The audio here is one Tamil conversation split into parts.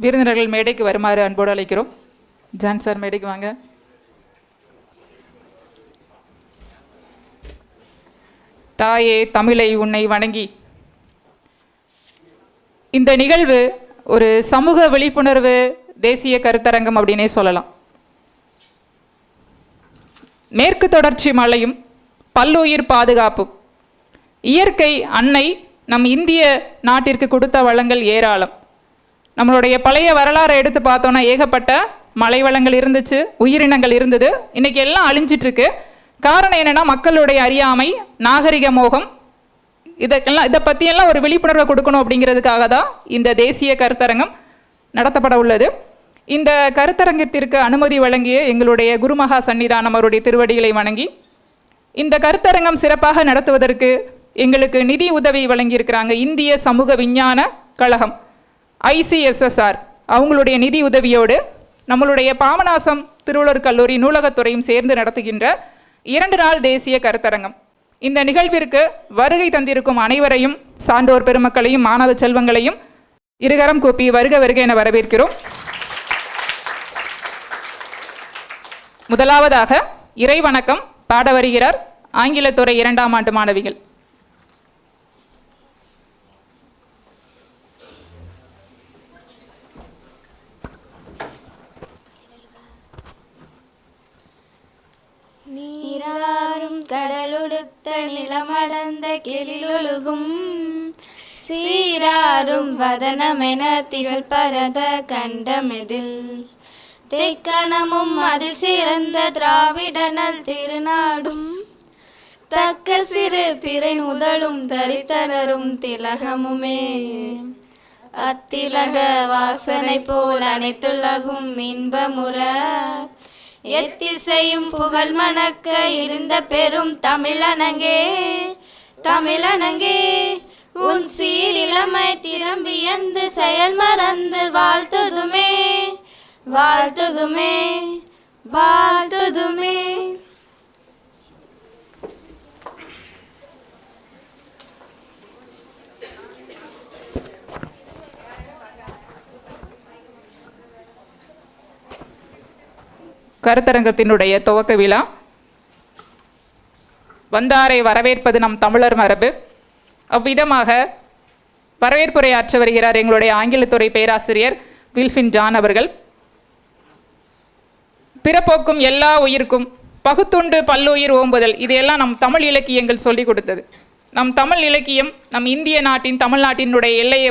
விருந்தினர்கள் மேடைக்கு வருமாறு அன்போடு அழைக்கிறோம். ஜான் சார் மேடைக்கு வாங்க. தாயே தமிழை உன்னை வணங்கி. இந்த நிகழ்வு ஒரு சமூக விழிப்புணர்வு தேசிய கருத்தரங்கம் அப்படின்னே சொல்லலாம். மேற்கு தொடர்ச்சி மலையும் பல்லுயிர் பாதுகாப்பும். இயற்கை அன்னை நம் இந்திய நாட்டிற்கு கொடுத்த வளங்கள் ஏராளம். நம்மளுடைய பழைய வரலாறை எடுத்து பார்த்தோன்னா ஏகப்பட்ட மலை வளங்கள் இருந்துச்சு, உயிரினங்கள் இருந்தது. இன்னைக்கு எல்லாம் அழிஞ்சிட்ருக்கு. காரணம் என்னென்னா மக்களுடைய அறியாமை, நாகரிக மோகம். இதை பற்றியெல்லாம் ஒரு விழிப்புணர்வை கொடுக்கணும் அப்படிங்கிறதுக்காக தான் இந்த தேசிய கருத்தரங்கம் நடத்தப்பட உள்ளது. இந்த கருத்தரங்கத்திற்கு அனுமதி வழங்கிய எங்களுடைய குருமகா சன்னிதானம் அவருடைய திருவடிகளை வணங்கி, இந்த கருத்தரங்கம் சிறப்பாக நடத்துவதற்கு எங்களுக்கு நிதி உதவி வழங்கியிருக்கிறாங்க இந்திய சமூக விஞ்ஞான கழகம் ICSSR. அவங்களுடைய நிதி உதவியோடு நம்மளுடைய பாபநாசம் திருவள்ளுவர் கல்லூரி நூலகத்துறையும் சேர்ந்து நடத்துகின்ற 2 நாள் தேசிய கருத்தரங்கம். இந்த நிகழ்விற்கு வருகை தந்திருக்கும் அனைவரையும், சான்றோர் பெருமக்களையும், மாணவ செல்வங்களையும் இருகரம் கூப்பி வருக வருக என வரவேற்கிறோம். முதலாவதாக இறை வணக்கம் பாட வருகிறார் ஆங்கிலத்துறை 2ஆம் ஆண்டு மாணவிகள். நீராறும் கடலுடுத்த நிலமடந்த கெளிலொழுகும் சீராறும் வதனமென திகழ் பரத கண்டமெதில் தெக்கணமும் அதில் சிறந்த திராவிடனல் திருநாடும் தக்க சிறு திரை முதலும் தரித்தனரும் திலகமுமே அத்திலக வாசனை போல் அனைத்துலகும் இன்பமுற எத்திசையும் புகழ் மணக்க இருந்த பெரும் தமிழனங்கே தமிழனங்கே உன் சீர் இளமை திறம்பியந்து செயல் மறந்து வாழ்த்துதுமே வாழ்த்துதுமே வாழ்த்துதுமே. கருத்தரங்கத்தினுடைய துவக்க விழா. வந்தாரை வரவேற்பது நம் தமிழர் மரபு. அவ்விதமாக வரவேற்புரையாற்ற வருகிறார் எங்களுடைய ஆங்கிலத்துறை பேராசிரியர் வில்ஃபின் ஜான் அவர்கள். பிறப்போக்கும் எல்லா உயிர்க்கும் பகுத்துண்டு பல்லுயிர் ஓம்புதல், இதையெல்லாம் நம் தமிழ் இலக்கியங்கள் சொல்லிக் கொடுத்தது. நம் தமிழ் இலக்கியம் நம் இந்திய நாட்டின் தமிழ்நாட்டினுடைய எல்லையை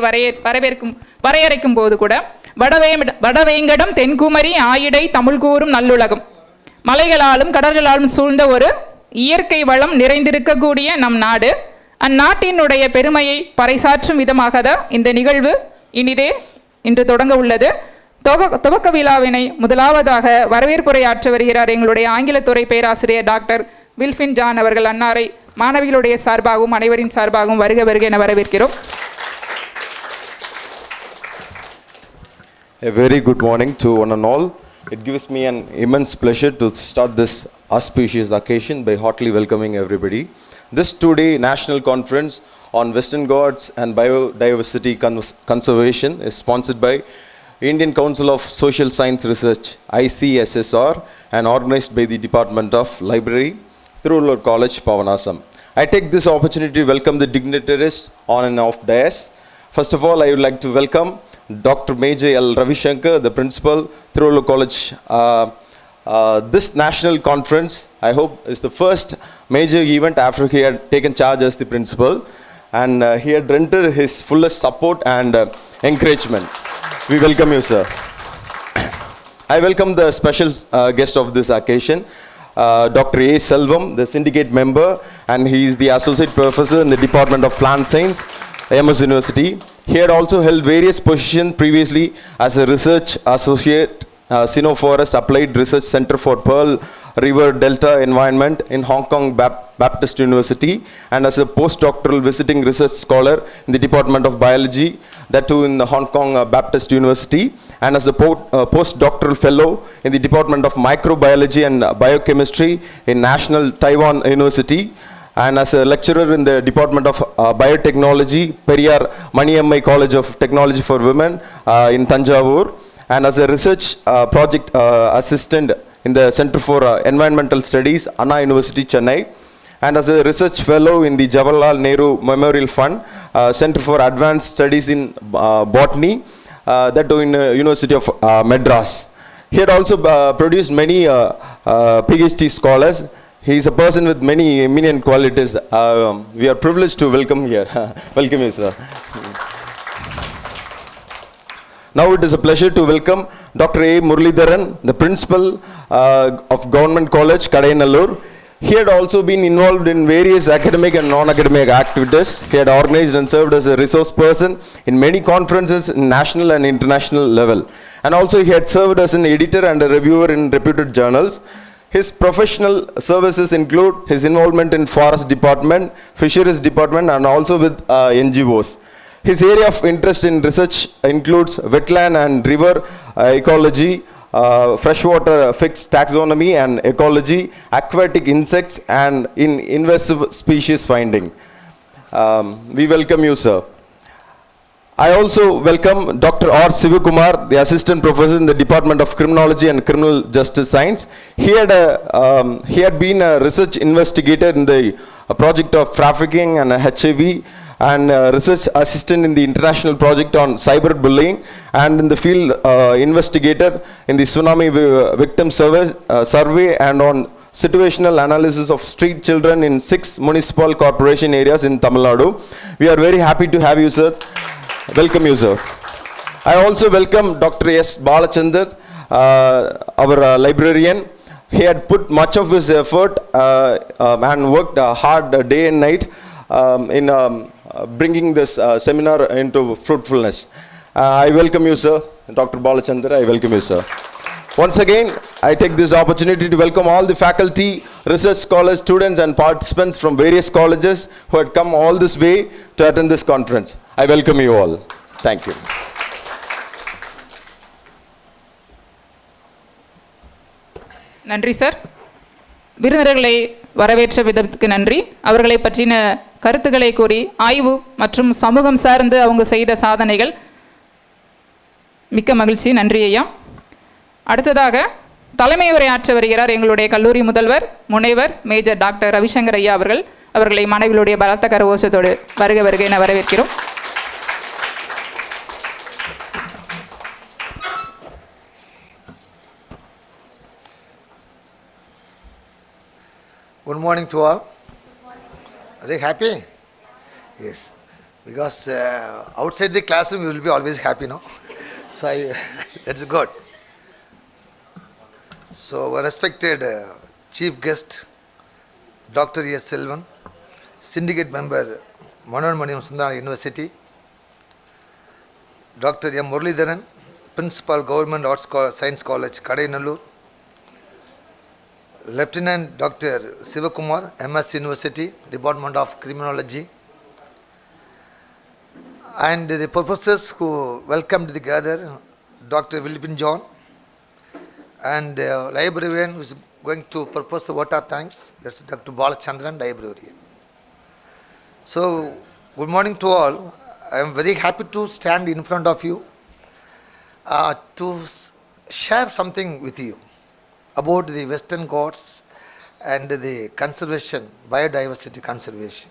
வரையறைக்கும் போது கூட வடவேங்கடம் தென்குமரி ஆயிடை தமிழ் கூறும் நல்லுலகம், மலைகளாலும் கடல்களாலும் சூழ்ந்த ஒரு இயற்கை வளம் நிறைந்திருக்கக்கூடிய நம் நாடு. அந்நாட்டினுடைய பெருமையை பறைசாற்றும் விதமாக தான் இந்த நிகழ்வு இன்று தொடங்க உள்ளது. துவக்க விழாவினை முதலாவதாக வரவேற்புரையாற்ற வருகிறார் எங்களுடைய ஆங்கிலத்துறை பேராசிரியர் டாக்டர் வில்ஃபின் ஜான் அவர்கள். அன்னாரை மாணவிகளுடைய சார்பாகவும் அனைவரின் சார்பாகவும் வருக வருக என வரவேற்கிறோம். A very good morning to one and all. It gives me an immense pleasure to start this auspicious occasion by heartily welcoming everybody. This 2-day national conference on Western Ghats and biodiversity conservation is sponsored by Indian Council of Social Science Research ICSSR and organized by the Department of Library, Thiruvallur College, Pavanasam. I take this opportunity to welcome the dignitaries on and off dais. First of all, I would like to welcome Dr. Major L. Ravishankar, the principal, Thiruvallur College. This national conference, I hope, is the first major event after he had taken charge as the principal, and he had rendered his fullest support and encouragement. We welcome you, sir. I welcome the special guest of this occasion, Dr. A. Selvam, the syndicate member, and he is the associate professor in the Department of Plant Science, MS University. He had also held various positions previously as a research associate, Sinoforest Applied Research Center for Pearl River Delta Environment in Hong Kong Baptist University, and as a postdoctoral visiting research scholar in the Department of Biology, that too in the Hong Kong Baptist University, and as a postdoctoral fellow in the Department of Microbiology and Biochemistry in National Taiwan University, and as a lecturer in the Department of Biotechnology, Periyar Maniammai College of Technology for Women in Tanjavur, and as a research project assistant in the Center for Environmental Studies, Anna University, Chennai, and as a research fellow in the Jawaharlal Nehru Memorial Fund, Center for Advanced Studies in Botany, that too in University of Madras. He had also produced many PhD scholars. He is a person with many eminent qualities. We are privileged to welcome here. Welcome you, sir. Now it is a pleasure to welcome Dr. A. Muralidharan, the principal of Government College, Kadayanallur. He had also been involved in various academic and non-academic activities. He had organized and served as a resource person in many conferences in national and international level. And also he had served as an editor and a reviewer in reputed journals. His professional services include his involvement in Forest Department, Fisheries Department, and also with NGOs. His area of interest in research includes wetland and river ecology, freshwater fixed taxonomy and ecology, aquatic insects, and in invasive species finding. We welcome you, sir. I also welcome Dr. R. Sivakumar, the Assistant Professor in the Department of Criminology and Criminal Justice Science. He had been a research investigator in the project of trafficking and HIV, and research assistant in the international project on cyberbullying, and in the field investigator in the tsunami victim survey and on situational analysis of street children in 6 municipal corporation areas in Tamil Nadu. We are very happy to have you, sir. Welcome you, sir. I also welcome Dr. S. Balachandar, our librarian. He had put much of his effort and worked hard day and night in bringing this seminar into fruitfulness. I welcome you, sir. Dr. Balachandra, I welcome you, sir. Once again, I take this opportunity to welcome all the faculty, research scholars, students, and participants from various colleges who had come all this way to attend this conference. I welcome you all. Thank you. நன்றி சார். விருந்தினர்களை வரவேற்ற விதத்துக்கு நன்றி. அவர்களை பற்றின கருத்துக்களை கூறி ஆய்வு மற்றும் சமூகம் சார்ந்து அவங்க செய்த சாதனைகள் மிக்க மகிழ்ச்சி. நன்றி ஐயா. அடுத்ததாக தலைமை உரையாற்ற வருகிறார் எங்களுடைய கல்லூரி முதல்வர் முனைவர் மேஜர் டாக்டர் ரவிசங்கர் ஐயா அவர்கள். அவர்களை மாணவிகளுடைய பலத்த கரகோஷத்தோடு வருக வருக என வரவேற்கிறோம். Good morning to all. Are they happy? Yes. Because outside the classroom you will be always happy, no? So that's good. So respected chief guest, Dr. S. Selvan, syndicate member, Manoranmaniyam Sundara University, Dr. M. Muralidharan, principal Government Arts Science College, Kadayanallur, Lieutenant Dr. Sivakumar, MS University, Department of Criminology, and the professors who welcomed together, Dr. Wilpin John, and the librarian who is going to propose the vote of thanks, that's Dr. Balachandran, librarian. So, good morning to all. I am very happy to stand in front of you to share something with you about the Western Ghats and the conservation, biodiversity conservation.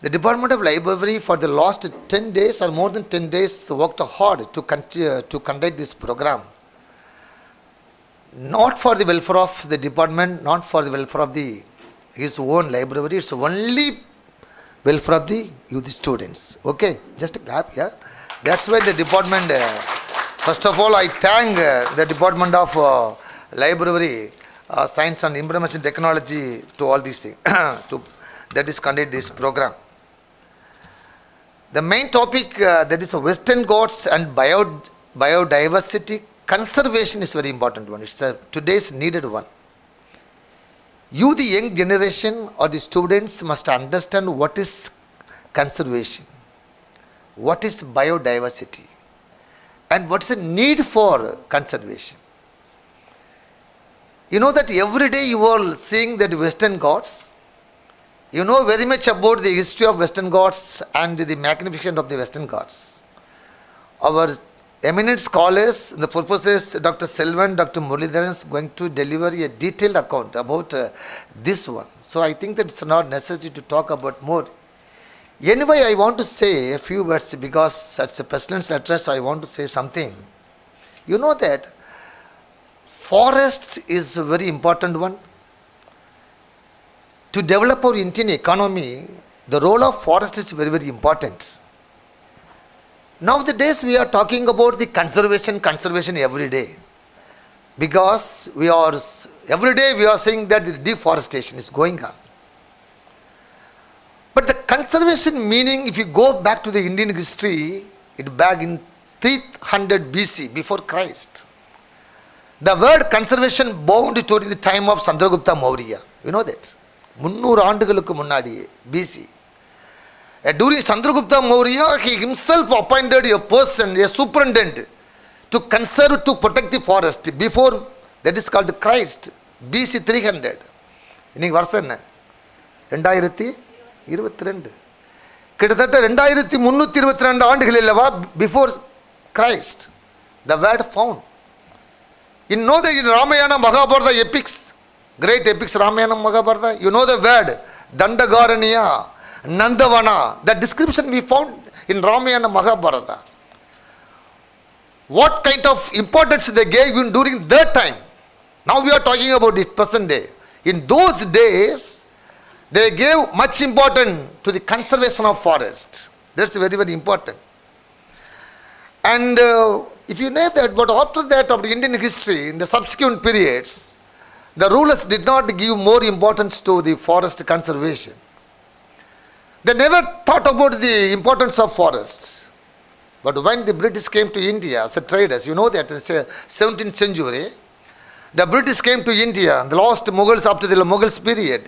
The Department of Library for the last 10 days or more than 10 days worked hard to conduct this program. Not for the welfare of the department, not for the welfare of his own library, it's only welfare of the youth students. Okay, just a clap, yeah. That's why the department, first of all, I thank the Department of Library, Science and Information Technology to all these things, that is conduct this program. The main topic that is Western Ghats and biodiversity conservation is very important one. It's today's needed one. You, the young generation or the students, must understand what is conservation, what is biodiversity, and what is the need for conservation. You know that every day you are seeing that Western Ghats, You know very much about the history of Western Ghats and the magnificence of the Western Ghats. Our eminent scholars, the professors Dr. Selvan, Dr. Muralidharan is going to deliver a detailed account about this one. So I think that it's not necessary to talk about more. Anyway, I want to say a few words because it's a president's address. I want to say something. You know that forest is a very important one. To develop our Indian economy, the role of forest is very, very important. Nowadays, we are talking about the conservation every day. Because every day we are saying that the deforestation is going on. But the conservation meaning, if you go back to the Indian history, it back in 300 BC, before Christ. The word conservation bound during the time of Chandragupta Maurya. You know that? 300 ஆண்டுகளுக்கு முன்னாடியே BC. During Chandragupta Maurya, he himself appointed a person, a superintendent, to conserve, to protect the forest. Before, that is called Christ, BC 300. இன்னைக்கு வருஷம் என்ன 2022. கிட்டத்தட்ட 2322 ஆண்டுகள் இல்லவா before Christ, the word found. You know that in Ramayana, Mahabharata epics, great epics, Ramayana, Mahabharata, you know the word Dandagaraniya, Nandavana, that description we found in Ramayana, Mahabharata. What kind of importance they gave in during that time? Now we are talking about the present day. In those days, they gave much importance to the conservation of forest. That's very, very important. And if you know that, but after that of the Indian history, in the subsequent periods, the rulers did not give more importance to the forest conservation. They never thought about the importance of forests. But when the British came to India as traders, you know that in the 17th century, the British came to India, the last Mughals up to the Mughals period.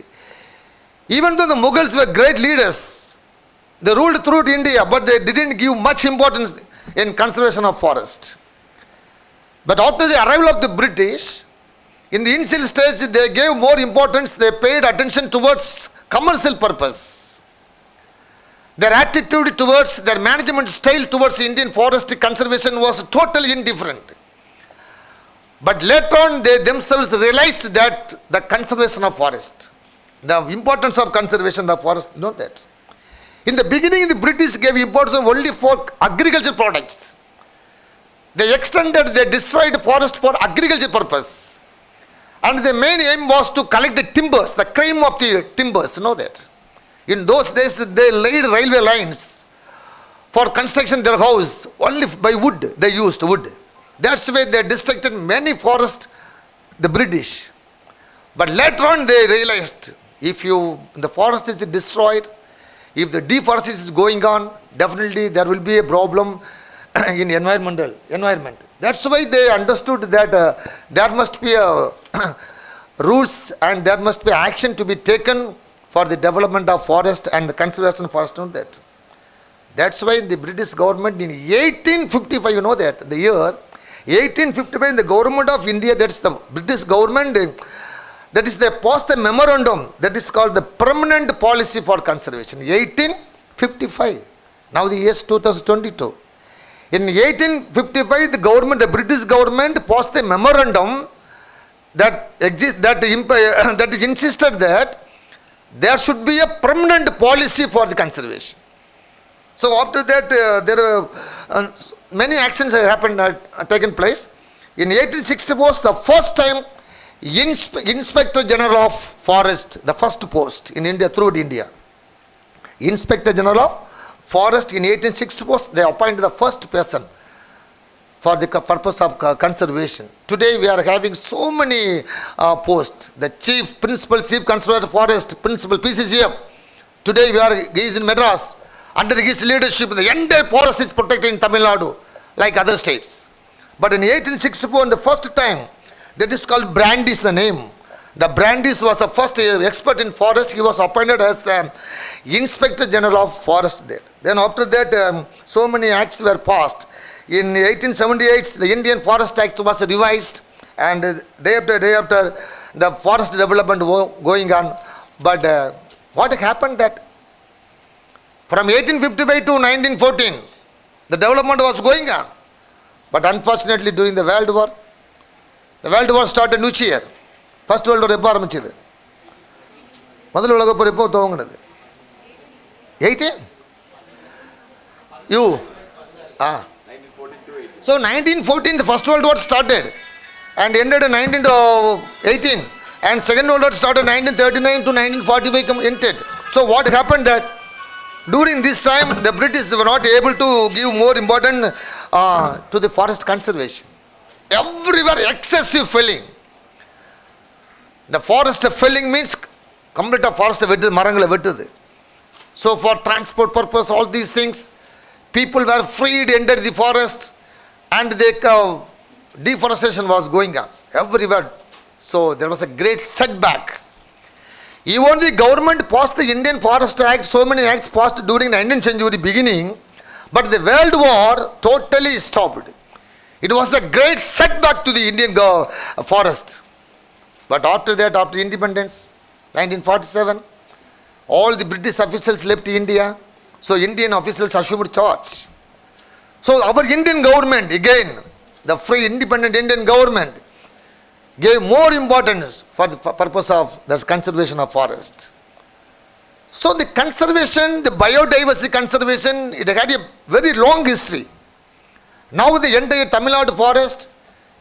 Even though the Mughals were great leaders, they ruled throughout India, but they didn't give much importance in conservation of forest. But after the arrival of the British, in the initial stage, they gave more importance, they paid attention towards commercial purpose. Their attitude towards, their management style towards Indian forest conservation was totally indifferent. But later on, they themselves realized that the conservation of forest, the importance of conservation of forest, know that. In the beginning, the British gave importance only for agriculture products. They extended, they destroyed forest for agriculture purpose. And the main aim was to collect the timbers, the cream of the timbers, you know that. In those days, they laid railway lines for construction their house, only by wood, they used wood. That's why they destructed many forests, the British. But later on, they realized, if the forest is destroyed, if the deforestation is going on, definitely there will be a problem in environment. That's why they understood that there must be rules and there must be action to be taken for the development of forest and the conservation of forest. Know that. That's why the British government in 1855, you know that, the year 1855, the government of India, that's the British government, that is they passed a memorandum that is called the Permanent Policy for Conservation. 1855. Now the year is 2022. In 1855, the government, the British government passed a memorandum that is insisted that there should be a permanent policy for the conservation. So after that, there are many actions have happened, taken place. In 1864, the first time, Inspector General of Forest, the first post in India, throughout India. Inspector General of Forest in 1864, they appointed the first person for the purpose of conservation. Today we are having so many posts. The Principal Chief Conservator of Forest, Principal PCCF. Today he is in Madras. Under his leadership, the entire forest is protected in Tamil Nadu, like other states. But in 1864, the first time, that is called Brandeis, the name. The Brandeis was the first expert in forest. He was appointed as Inspector General of Forest there. Then after that, so many acts were passed. In 1878, the Indian Forest Act was revised, and day after the forest development going on. But What happened that from 1855 to 1914, the development was going on. But unfortunately, during the World War started which year? First World War எப்போ ஆரம்பிச்சது? முதல் உலகப் போர் எப்போ துவங்கினது? 18? You? 1914. So 1914, the First World War started and ended in 1918. And Second World War started 1939 to 1945 ended. So what happened that during this time the British were not able to give more importance to the forest conservation. Everywhere excessive felling. The forest felling means complete forest vettu marangala vettudhu. So for transport purpose, all these things, people were freed to enter the forest, and the deforestation was going on everywhere. So there was a great setback. Even the government passed the Indian Forest Act, so many acts passed during the 19th century beginning, but the World War totally stopped. It was a great setback to the Indian forest. But after that, after independence, 1947, all the British officials left India, so Indian officials assumed charge. So our Indian government, again, the free independent Indian government, gave more importance for the purpose of the conservation of forest. So the conservation, the biodiversity conservation, it had a very long history. Now the entire Tamiraa Education forest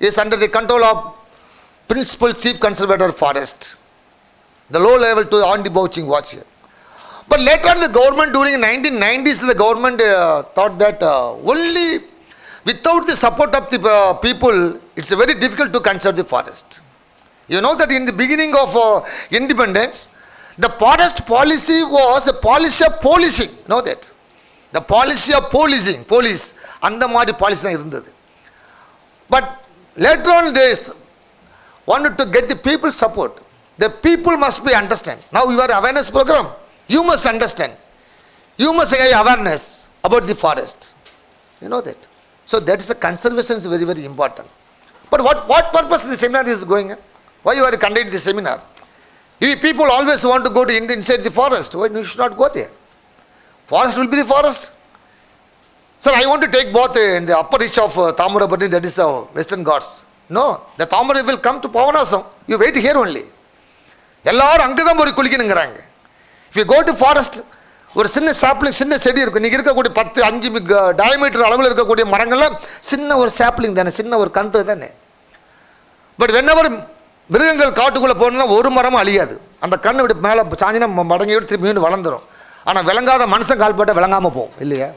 is under the control of Principal Chief Conservator Forest, the low level to on the poaching watcher. But later on the government, during the 1990s, the government thought that only without the support of the people, it's very difficult to conserve the forest. You know that in the beginning of independence, the forest policy was a policy of policing. You know that? The policy of policing, police, and the Madi policy. But later on, they wanted to get the people's support. The people must be understand. Now you are awareness program. You must understand. You must have awareness about the forest. You know that. So that is the conservation is very, very important. But what purpose the seminar is going on? Why you are conducting the seminar? If people always want to go to inside the forest, why you should not go there? Forest will be the forest. Sir, I want to take bath in the upper reach of Tamiraa, that is Western Ghats. No, the Tamiraa will come to Pavanasam. You wait here only. எல்லாரும் அங்கே தான் போய் குளிக்கணுங்கிறாங்க. If you go to forest, ஒரு சின்ன சாப்ளிங் சின்ன செடி இருக்கும். நீங்கள் இருக்கக்கூடிய 10-5 டயமீட்டர் அளவில் இருக்கக்கூடிய மரங்கள்லாம் சின்ன ஒரு சாப்ளிங் தானே, சின்ன ஒரு கன்று தானே. பட் வென்னவர் மிருகங்கள் காட்டுக்குள்ளே போகணுன்னா ஒரு மரமும் அழியாது. அந்த கண்ணு விட்டு மேலே சாஞ்சினா மடங்கியோடு திரும்பி மீண்டும் வளர்ந்துடும். ஆனால் விளங்காத மனுஷன் கால் போட்டால் விளங்காமல் போகும் இல்லையா?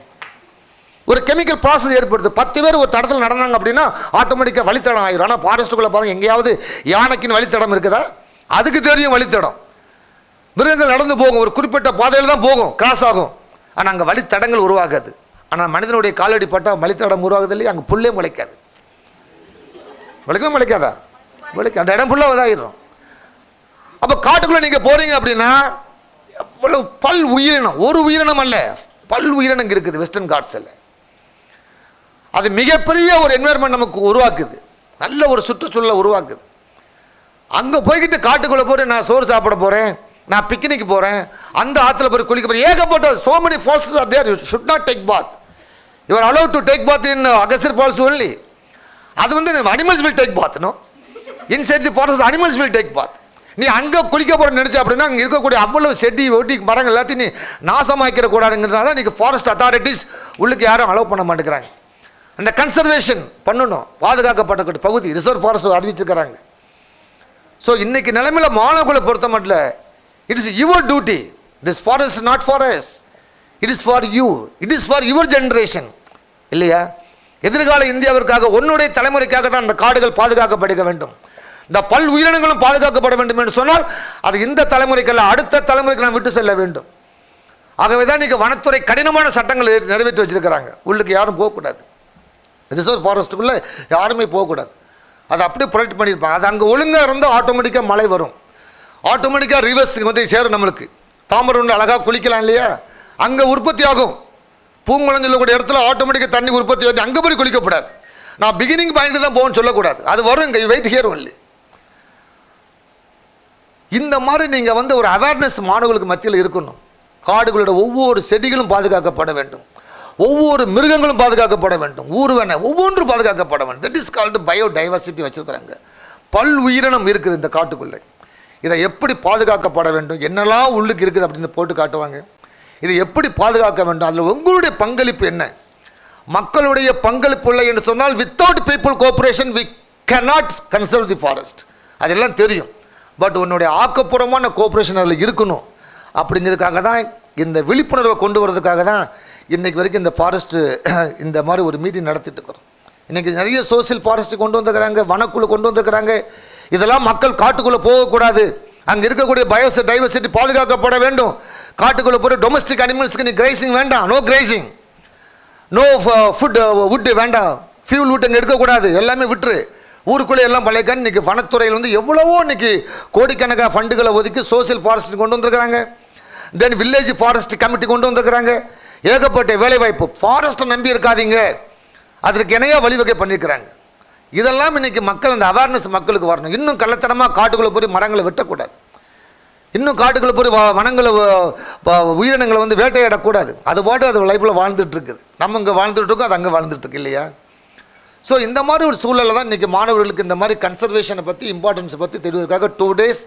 ஒரு கெமிக்கல் ப்ராசஸ் ஏற்படுது. 10 பேர் ஒரு தடத்தில் நடந்தாங்க அப்படின்னா ஆட்டோமேட்டிக்காக வழித்தடம் ஆகிடும். ஆனால் ஃபாரஸ்ட்டுக்குள்ளே பாருங்கள், எங்கேயாவது யானைக்குன்னு வழித்தடம் இருக்குதா? அதுக்கு தெரியும் வழித்தடம். மிருகங்கள் நடந்து போகும், ஒரு குறிப்பிட்ட பாதையில் தான் போகும், கிராஸ் ஆகும். ஆனால் அங்கே வழித்தடங்கள் உருவாகாது. ஆனால் மனிதனுடைய காலடி பட்டால் வழித்தடம் உருவாகுது இல்லையா? அங்கே புல்லே முளைக்காது. முளைக்கவே முளைக்காதா? முளைக்க அந்த இடம் ஃபுல்லாக இதாகிடும். அப்போ காட்டுக்குள்ளே நீங்கள் போகிறீங்க அப்படின்னா எவ்வளோ பல் உயிரினம், ஒரு உயிரினம் அல்ல, பல் உயிரினம் இருக்குது வெஸ்டர்ன் காட்ஸில். அது மிகப்பெரிய ஒரு என்வைரன்மெண்ட் நமக்கு உருவாக்குது, நல்ல ஒரு சுற்றுச்சூழலை உருவாக்குது. அங்கே போய்கிட்டு காட்டுக்குள்ளே போய்ட்டு நான் சோறு சாப்பிட போகிறேன், நான் பிக்னிக் போகிறேன், அந்த ஆற்றுல போய் குளிக்க போகிறேன், ஏகப்பட்ட so many falls are there. You should not take bath. You are allowed to take bath in Agastya Falls only. அது வந்து animals will take bath, no? Inside the forest animals will take bath. நீ அங்கே குளிக்க போகிற நினச்ச அப்படின்னா அங்கே இருக்கக்கூடிய அவ்வளோ செடி ஒட்டி மரங்கள் எல்லாத்தையும் நீ நாசமாக்கிற கூடாதுங்கிறதுனால இன்றைக்கி ஃபாரஸ்ட் அத்தாரிட்டிஸ் உள்ளுக்கு யாரும் அலோவ் பண்ண மாட்டேங்கிறாங்க. அந்த கன்சர்வேஷன் பண்ணணும், பாதுகாக்கப்பட்ட பகுதி ரிசர்வ் ஃபாரஸ்ட் அறிவிச்சிருக்கிறாங்க. ஸோ இன்றைக்கி நிலைமையில் மாணவர்களை பொறுத்த மட்டும் it is your duty. This forest not for us, it is for you, it is for your generation இல்லையா? எதிர்கால இந்தியாவிற்காக உன்னுடைய தலைமுறைக்காக தான் அந்த காடுகள் பாதுகாக்கப்பட வேண்டும், இந்த பல் உயிரினங்களும் பாதுகாக்கப்பட வேண்டும் என்று சொன்னால் அது இந்த தலைமுறைக்கல்ல அடுத்த தலைமுறைக்கு நாம் விட்டு செல்ல வேண்டும். ஆகவே தான் இன்றைக்கி வனத்துறை கடினமான சட்டங்களை நிறைவேற்றி வச்சிருக்கிறாங்க. உள்ளுக்கு யாரும் போகக்கூடாது, ரிசர்வ் ஃபாரஸ்ட்டுக்குள்ளே யாருமே போகக்கூடாது. அதை அப்படியே ப்ரொடெக்ட் பண்ணியிருப்பாங்க. அது அங்கே ஒழுங்காக இருந்தால் ஆட்டோமேட்டிக்காக மழை வரும், ஆட்டோமேட்டிக்காக ரிவர்ஸ் வந்து சேரும். நம்மளுக்கு தாமரை அழகாக குளிக்கலாம் இல்லையா? அங்கே உற்பத்தி ஆகும். பூங்குளம் சொல்லக்கூடிய இடத்துல ஆட்டோமேட்டிக்காக தண்ணி உற்பத்தி ஆகி அங்கே போய் குளிக்கப்படாது. நான் பிகினிங் பாயிண்ட் தான் போகணும்னு சொல்லக்கூடாது, அது வரும். இங்கே வெயிட் ஹியர் ஒன்லி. இந்த மாதிரி நீங்கள் வந்து ஒரு அவேர்னஸ் மாணவர்களுக்கு மத்தியில் இருக்கணும். காடுகளோட ஒவ்வொரு செடிகளும் பாதுகாக்கப்பட வேண்டும், ஒவ்வொரு மிருகங்களும் பாதுகாக்கப்பட வேண்டும், ஊர்வன ஒவ்வொன்றும் பாதுகாக்கப்பட வேண்டும். தட் இஸ் கால்டு பயோடைவர்சிட்டி வச்சுருக்குறாங்க. பல் உயிரினம் இருக்குது இந்த காட்டுக்குள்ளே. இதை எப்படி பாதுகாக்கப்பட வேண்டும், என்னெல்லாம் உள்ளுக்கு இருக்குது அப்படின்னு போட்டு காட்டுவாங்க. இதை எப்படி பாதுகாக்க வேண்டும், அதில் உங்களுடைய பங்களிப்பு என்ன? மக்களுடைய பங்களிப்பு இல்லை என்று சொன்னால் without people cooperation we cannot conserve the forest. அதெல்லாம் தெரியும். பட் உன்னுடைய ஆக்கப்பூர்வமான கோஆப்ரேஷன் அதில் இருக்கணும். அப்படிங்கிறதுக்காக தான் இந்த விழிப்புணர்வை கொண்டு வரதுக்காக தான் இன்றைக்கு வரைக்கும் இந்த ஃபாரஸ்ட்டு இந்த மாதிரி ஒரு மீட்டிங் நடத்திட்டு இருக்கிறோம். இன்றைக்கி நிறைய சோசியல் ஃபாரஸ்ட்டு கொண்டு வந்துருக்கிறாங்க, வனக்குழு கொண்டு வந்துருக்கிறாங்க. இதெல்லாம் மக்கள் காட்டுக்குள்ளே போகக்கூடாது, அங்கே இருக்கக்கூடிய பயோடைவர்சிட்டி பாதுகாக்கப்பட வேண்டும். காட்டுக்குள்ளே போகிற டொமஸ்டிக் அனிமல்ஸ்க்கு நீ கிரைசிங் வேண்டாம், நோ கிரைசிங், நோ ஃபுட் வுட்டு வேண்டாம், ஃபியூல் வுட் அங்கே எடுக்கக்கூடாது, எல்லாமே விட்டுரு. ஊருக்குள்ளே எல்லாம் பழையக்கான். இன்றைக்கி வனத்துறையில் வந்து எவ்வளவோ இன்றைக்கி கோடிக்கணக்காக ஃபண்டுகளை ஒதுக்கி சோசியல் ஃபாரஸ்ட் கொண்டு வந்துருக்கிறாங்க. தென் வில்லேஜ் ஃபாரஸ்ட் கமிட்டி கொண்டு வந்துருக்கிறாங்க. ஏகப்பட்ட வேலைவாய்ப்பு. ஃபாரஸ்ட்டை நம்பி இருக்காதீங்க, அதற்கு இணையாக வழிவகை பண்ணியிருக்கிறாங்க. இதெல்லாம் இன்றைக்கி மக்கள் அந்த அவேர்னஸ் மக்களுக்கு வரணும். இன்னும் கள்ளத்தனமாக காட்டுக்குள்ளே போய் மரங்களை வெட்டக்கூடாது, இன்னும் காட்டுக்குள்ளே போய் வனங்களை உயிரினங்களை வந்து வேட்டையாடக்கூடாது. அது பாட்டு அது லைஃப்பில் வாழ்ந்துட்டுருக்குது. நம்ம இங்கே வாழ்ந்துட்டுருக்கோம், அது அங்கே வாழ்ந்துட்டுருக்கு இல்லையா? ஸோ இந்த மாதிரி ஒரு சூழலில் தான் இன்றைக்கி மாணவர்களுக்கு இந்த மாதிரி கன்சர்வேஷனை பற்றி இம்பார்ட்டன்ஸை பற்றி தெரிவதற்காக 2 days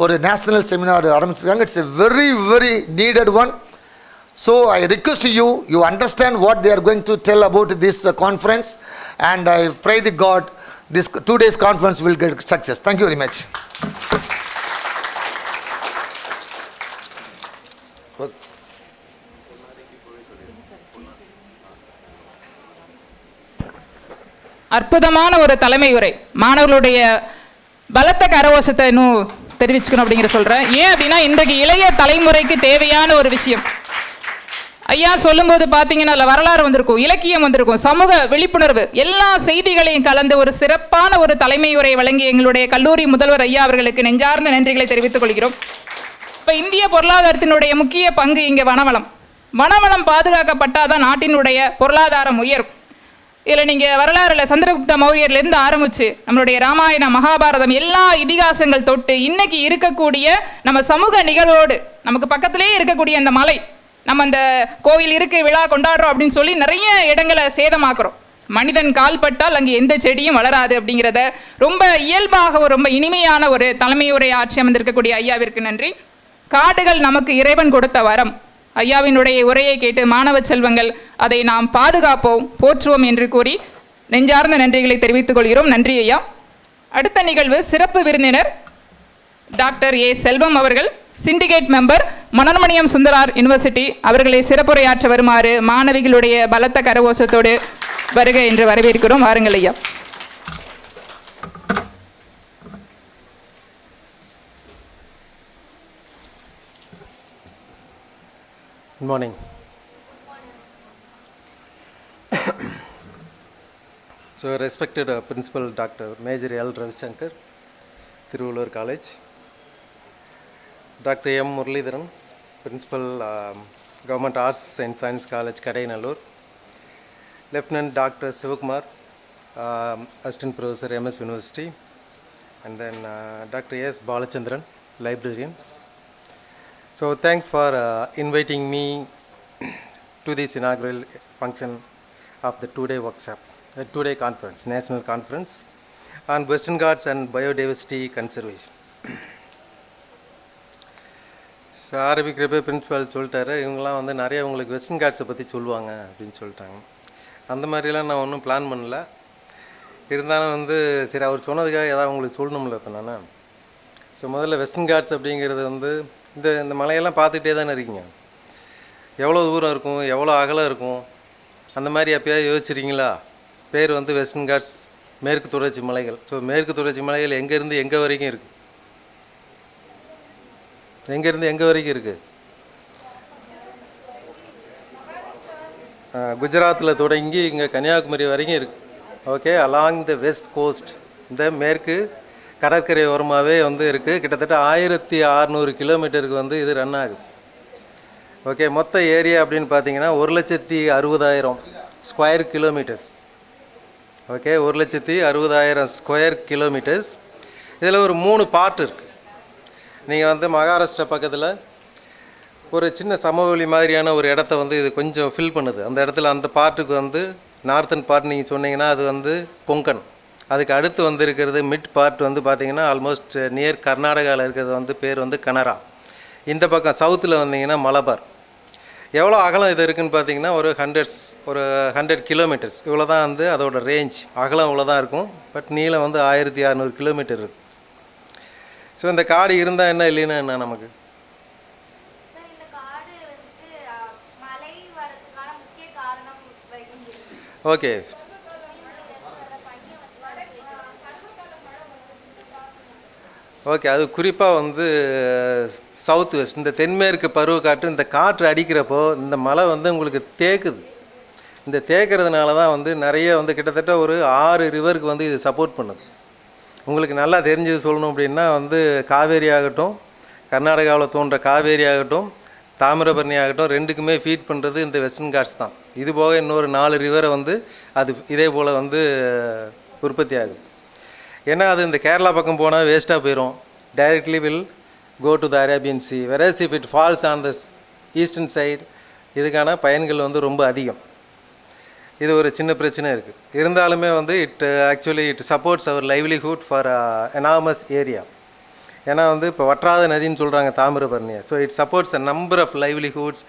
ஒரு நேஷ்னல் செமினார் ஆரம்பிச்சிருக்காங்க. It's a very very needed one. So I request you understand what they are going to tell about this conference, and I pray to God this 2 days conference will get success. Thank you very much. அற்புதமான ஒரு தலைமை உரை. மாணவர்களுடைய பலத்த கரவோசத்தை இன்னும் தெரிவிச்சுக்கணும் அப்படிங்கிற சொல்கிறேன். ஏன் அப்படின்னா இன்றைக்கு இளைய தலைமுறைக்கு தேவையான ஒரு விஷயம். ஐயா சொல்லும்போது பார்த்தீங்கன்னா அதில் வரலாறு வந்திருக்கும், இலக்கியம் வந்திருக்கும், சமூக விழிப்புணர்வு, எல்லா செய்திகளையும் கலந்து ஒரு சிறப்பான ஒரு தலைமை உரை வழங்கி எங்களுடைய கல்லூரி முதல்வர் ஐயா அவர்களுக்கு நெஞ்சார்ந்த நன்றிகளை தெரிவித்துக் கொள்கிறோம். இப்போ இந்திய பொருளாதாரத்தினுடைய முக்கிய பங்கு இங்கே வனவளம். வனவளம் பாதுகாக்கப்பட்டால் தான் நாட்டினுடைய பொருளாதாரம் உயரும். இதில் நீங்கள் வரலாறுல சந்திரகுப்த மௌரியர்லேருந்து ஆரம்பித்து நம்மளுடைய ராமாயணம், மகாபாரதம், எல்லா இதிகாசங்கள் தொட்டு இன்னைக்கு இருக்கக்கூடிய நம்ம சமூக நிகழ்வோடு நமக்கு பக்கத்திலே இருக்கக்கூடிய அந்த மலை, நம்ம அந்த கோயில் இருக்கு, விழா கொண்டாடுறோம் அப்படின்னு சொல்லி நிறைய இடங்களை சேதமாக்குறோம். மனிதன் கால்பட்டால் அங்கே எந்த செடியும் வளராது அப்படிங்கிறத ரொம்ப இயல்பாக ரொம்ப இனிமையான ஒரு தலைமையுரை ஆட்சி அமர்ந்திருக்கக்கூடிய ஐயாவிற்கு நன்றி. காடுகள் நமக்கு இறைவன் கொடுத்த வரம். ஐயாவினுடைய உரையை கேட்டு மாணவ செல்வங்கள் அதை நாம் பாதுகாப்போம், போற்றுவோம் என்று கூறி நெஞ்சார்ந்த நன்றிகளை தெரிவித்துக் கொள்கிறோம். நன்றி ஐயா. அடுத்த நிகழ்வு சிறப்பு விருந்தினர் டாக்டர் ஏ செல்வம் அவர்கள், சிண்டிகேட் மெம்பர், மனோன்மணியம் சுந்தரார் யூனிவர்சிட்டி அவர்களை சிறப்புரையாற்ற வருமாறு மாணவிகளுடைய பலத்த கரவோசத்தோடு வருக என்று வரவேற்கிறோம். வாருங்கள் ஐயா. Good morning. So respected Principal Dr. Major L. Ravishankar, Tiruvallur College, Dr. M. Muralidharan, Principal Government Arts and Science College, Kadainallur, Lieutenant Dr. Sivakumar, Assistant Professor, MS University, and then Dr. S. Balachandran, Librarian. So thanks for inviting me to this inaugural function of the 2-day workshop, the 2-day conference, national conference on Western Ghats and biodiversity conservation. So ஆரம்பிக்கிறப்ப பிரின்ஸிபால் சொல்லிட்டாரு, இவங்களாம் வந்து நிறைய உங்களுக்கு வெஸ்டர்ன் காட்ஸை பற்றி சொல்லுவாங்க அப்படின்னு சொல்லிட்டாங்க. அந்த மாதிரிலாம் நான் ஒன்றும் பிளான் பண்ணல. இருந்தாலும் வந்து சரி அவர் சொன்னதுக்காக ஏதாவது உங்களுக்கு சொல்லணும்ல இப்போ நான். ஸோ முதல்ல வெஸ்டர்ன் காட்ஸ் அப்படிங்கிறது வந்து இந்த மலையெல்லாம் பார்த்துக்கிட்டே தானே இருக்கீங்க. எவ்வளோ தூரம் இருக்கும், எவ்வளோ அகலம் இருக்கும், அந்த மாதிரி எப்போயாவது யோசிச்சிருக்கீங்களா? பேர் வந்து வெஸ்டர்ன் காட்ஸ், மேற்கு தொடர்ச்சி மலைகள். ஸோ மேற்கு தொடர்ச்சி மலைகள் எங்கேருந்து எங்கே வரைக்கும் இருக்குது? எங்கேருந்து எங்கே வரைக்கும் இருக்குது? குஜராத்தில் தொடங்கி இங்கே கன்னியாகுமரி வரைக்கும் இருக்குது. Okay, along the west coast, இந்த மேற்கு கடற்கரை ஓரமாகவே வந்து இருக்குது. கிட்டத்தட்ட 1600 கிலோமீட்டருக்கு வந்து இது ரன் ஆகுது. ஓகே, மொத்த ஏரியா அப்படின்னு பார்த்தீங்கன்னா 1,60,000 square kilometres. Okay, 1,60,000 square kilometres. இதில் ஒரு 3 பார்ட் இருக்குது. நீங்கள் வந்து மகாராஷ்டிரா பக்கத்தில் ஒரு சின்ன சமவெளி மாதிரியான ஒரு இடத்த வந்து இது கொஞ்சம் ஃபில் பண்ணுது. அந்த இடத்துல அந்த பார்ட்டுக்கு வந்து நார்த்தன் பார்ட் நீங்கள் சொன்னீங்கன்னா அது வந்து கொங்கன். அதுக்கு அடுத்து வந்து இருக்கிறது மிட் பார்ட் வந்து பார்த்திங்கன்னா ஆல்மோஸ்ட் நியர் கர்நாடகாவில் இருக்கிறது வந்து பேர் வந்து கனரா. இந்த பக்கம் சவுத்தில் வந்தீங்கன்னா மலபார். எவ்வளோ அகலம் இது இருக்குதுன்னு பார்த்தீங்கன்னா ஒரு 100 கிலோமீட்டர்ஸ் இவ்வளோ தான் வந்து அதோட ரேஞ்ச். அகலம் இவ்வளோ தான் இருக்கும், பட் நீளம் வந்து 1600 கிலோமீட்டர் இருக்குது. ஸோ இந்த காடு இருந்தால் என்ன இல்லைன்னா என்ன நமக்கு? Okay, okay. அது குறிப்பாக வந்து சவுத் வெஸ்ட், இந்த தென்மேற்கு பருவக்காற்று இந்த காற்று அடிக்கிறப்போ இந்த மலை வந்து உங்களுக்கு தேக்குது. இந்த தேக்கிறதுனால தான் வந்து நிறைய வந்து கிட்டத்தட்ட ஒரு 6 ரிவருக்கு வந்து இது சப்போர்ட் பண்ணுது. உங்களுக்கு நல்லா தெரிஞ்சது சொல்லணும் அப்படின்னா வந்து காவேரி ஆகட்டும், கர்நாடகாவில் தோன்ற காவேரி ஆகட்டும், தாமிரபரணி ஆகட்டும், ரெண்டுக்குமே ஃபீட் பண்ணுறது இந்த வெஸ்டர்ன் காட்ஸ் தான். இது போக இன்னொரு 4 ரிவரை வந்து அது இதே போல் வந்து உற்பத்தி ஆகுது. ஏன்னா அது இந்த கேரளா பக்கம் போனால் வேஸ்ட்டாக போயிடும். Directly will go to the Arabian Sea, whereas if it falls on the eastern side இதுக்கான பயன்கள் வந்து ரொம்ப அதிகம். இது ஒரு சின்ன பிரச்சனை இருக்குது. இருந்தாலுமே வந்து it supports our livelihood for enormous area. ஏன்னா வந்து இப்போ வற்றாத நதின்னு சொல்கிறாங்க தாமிரபரணியை. So it supports a number of livelihoods,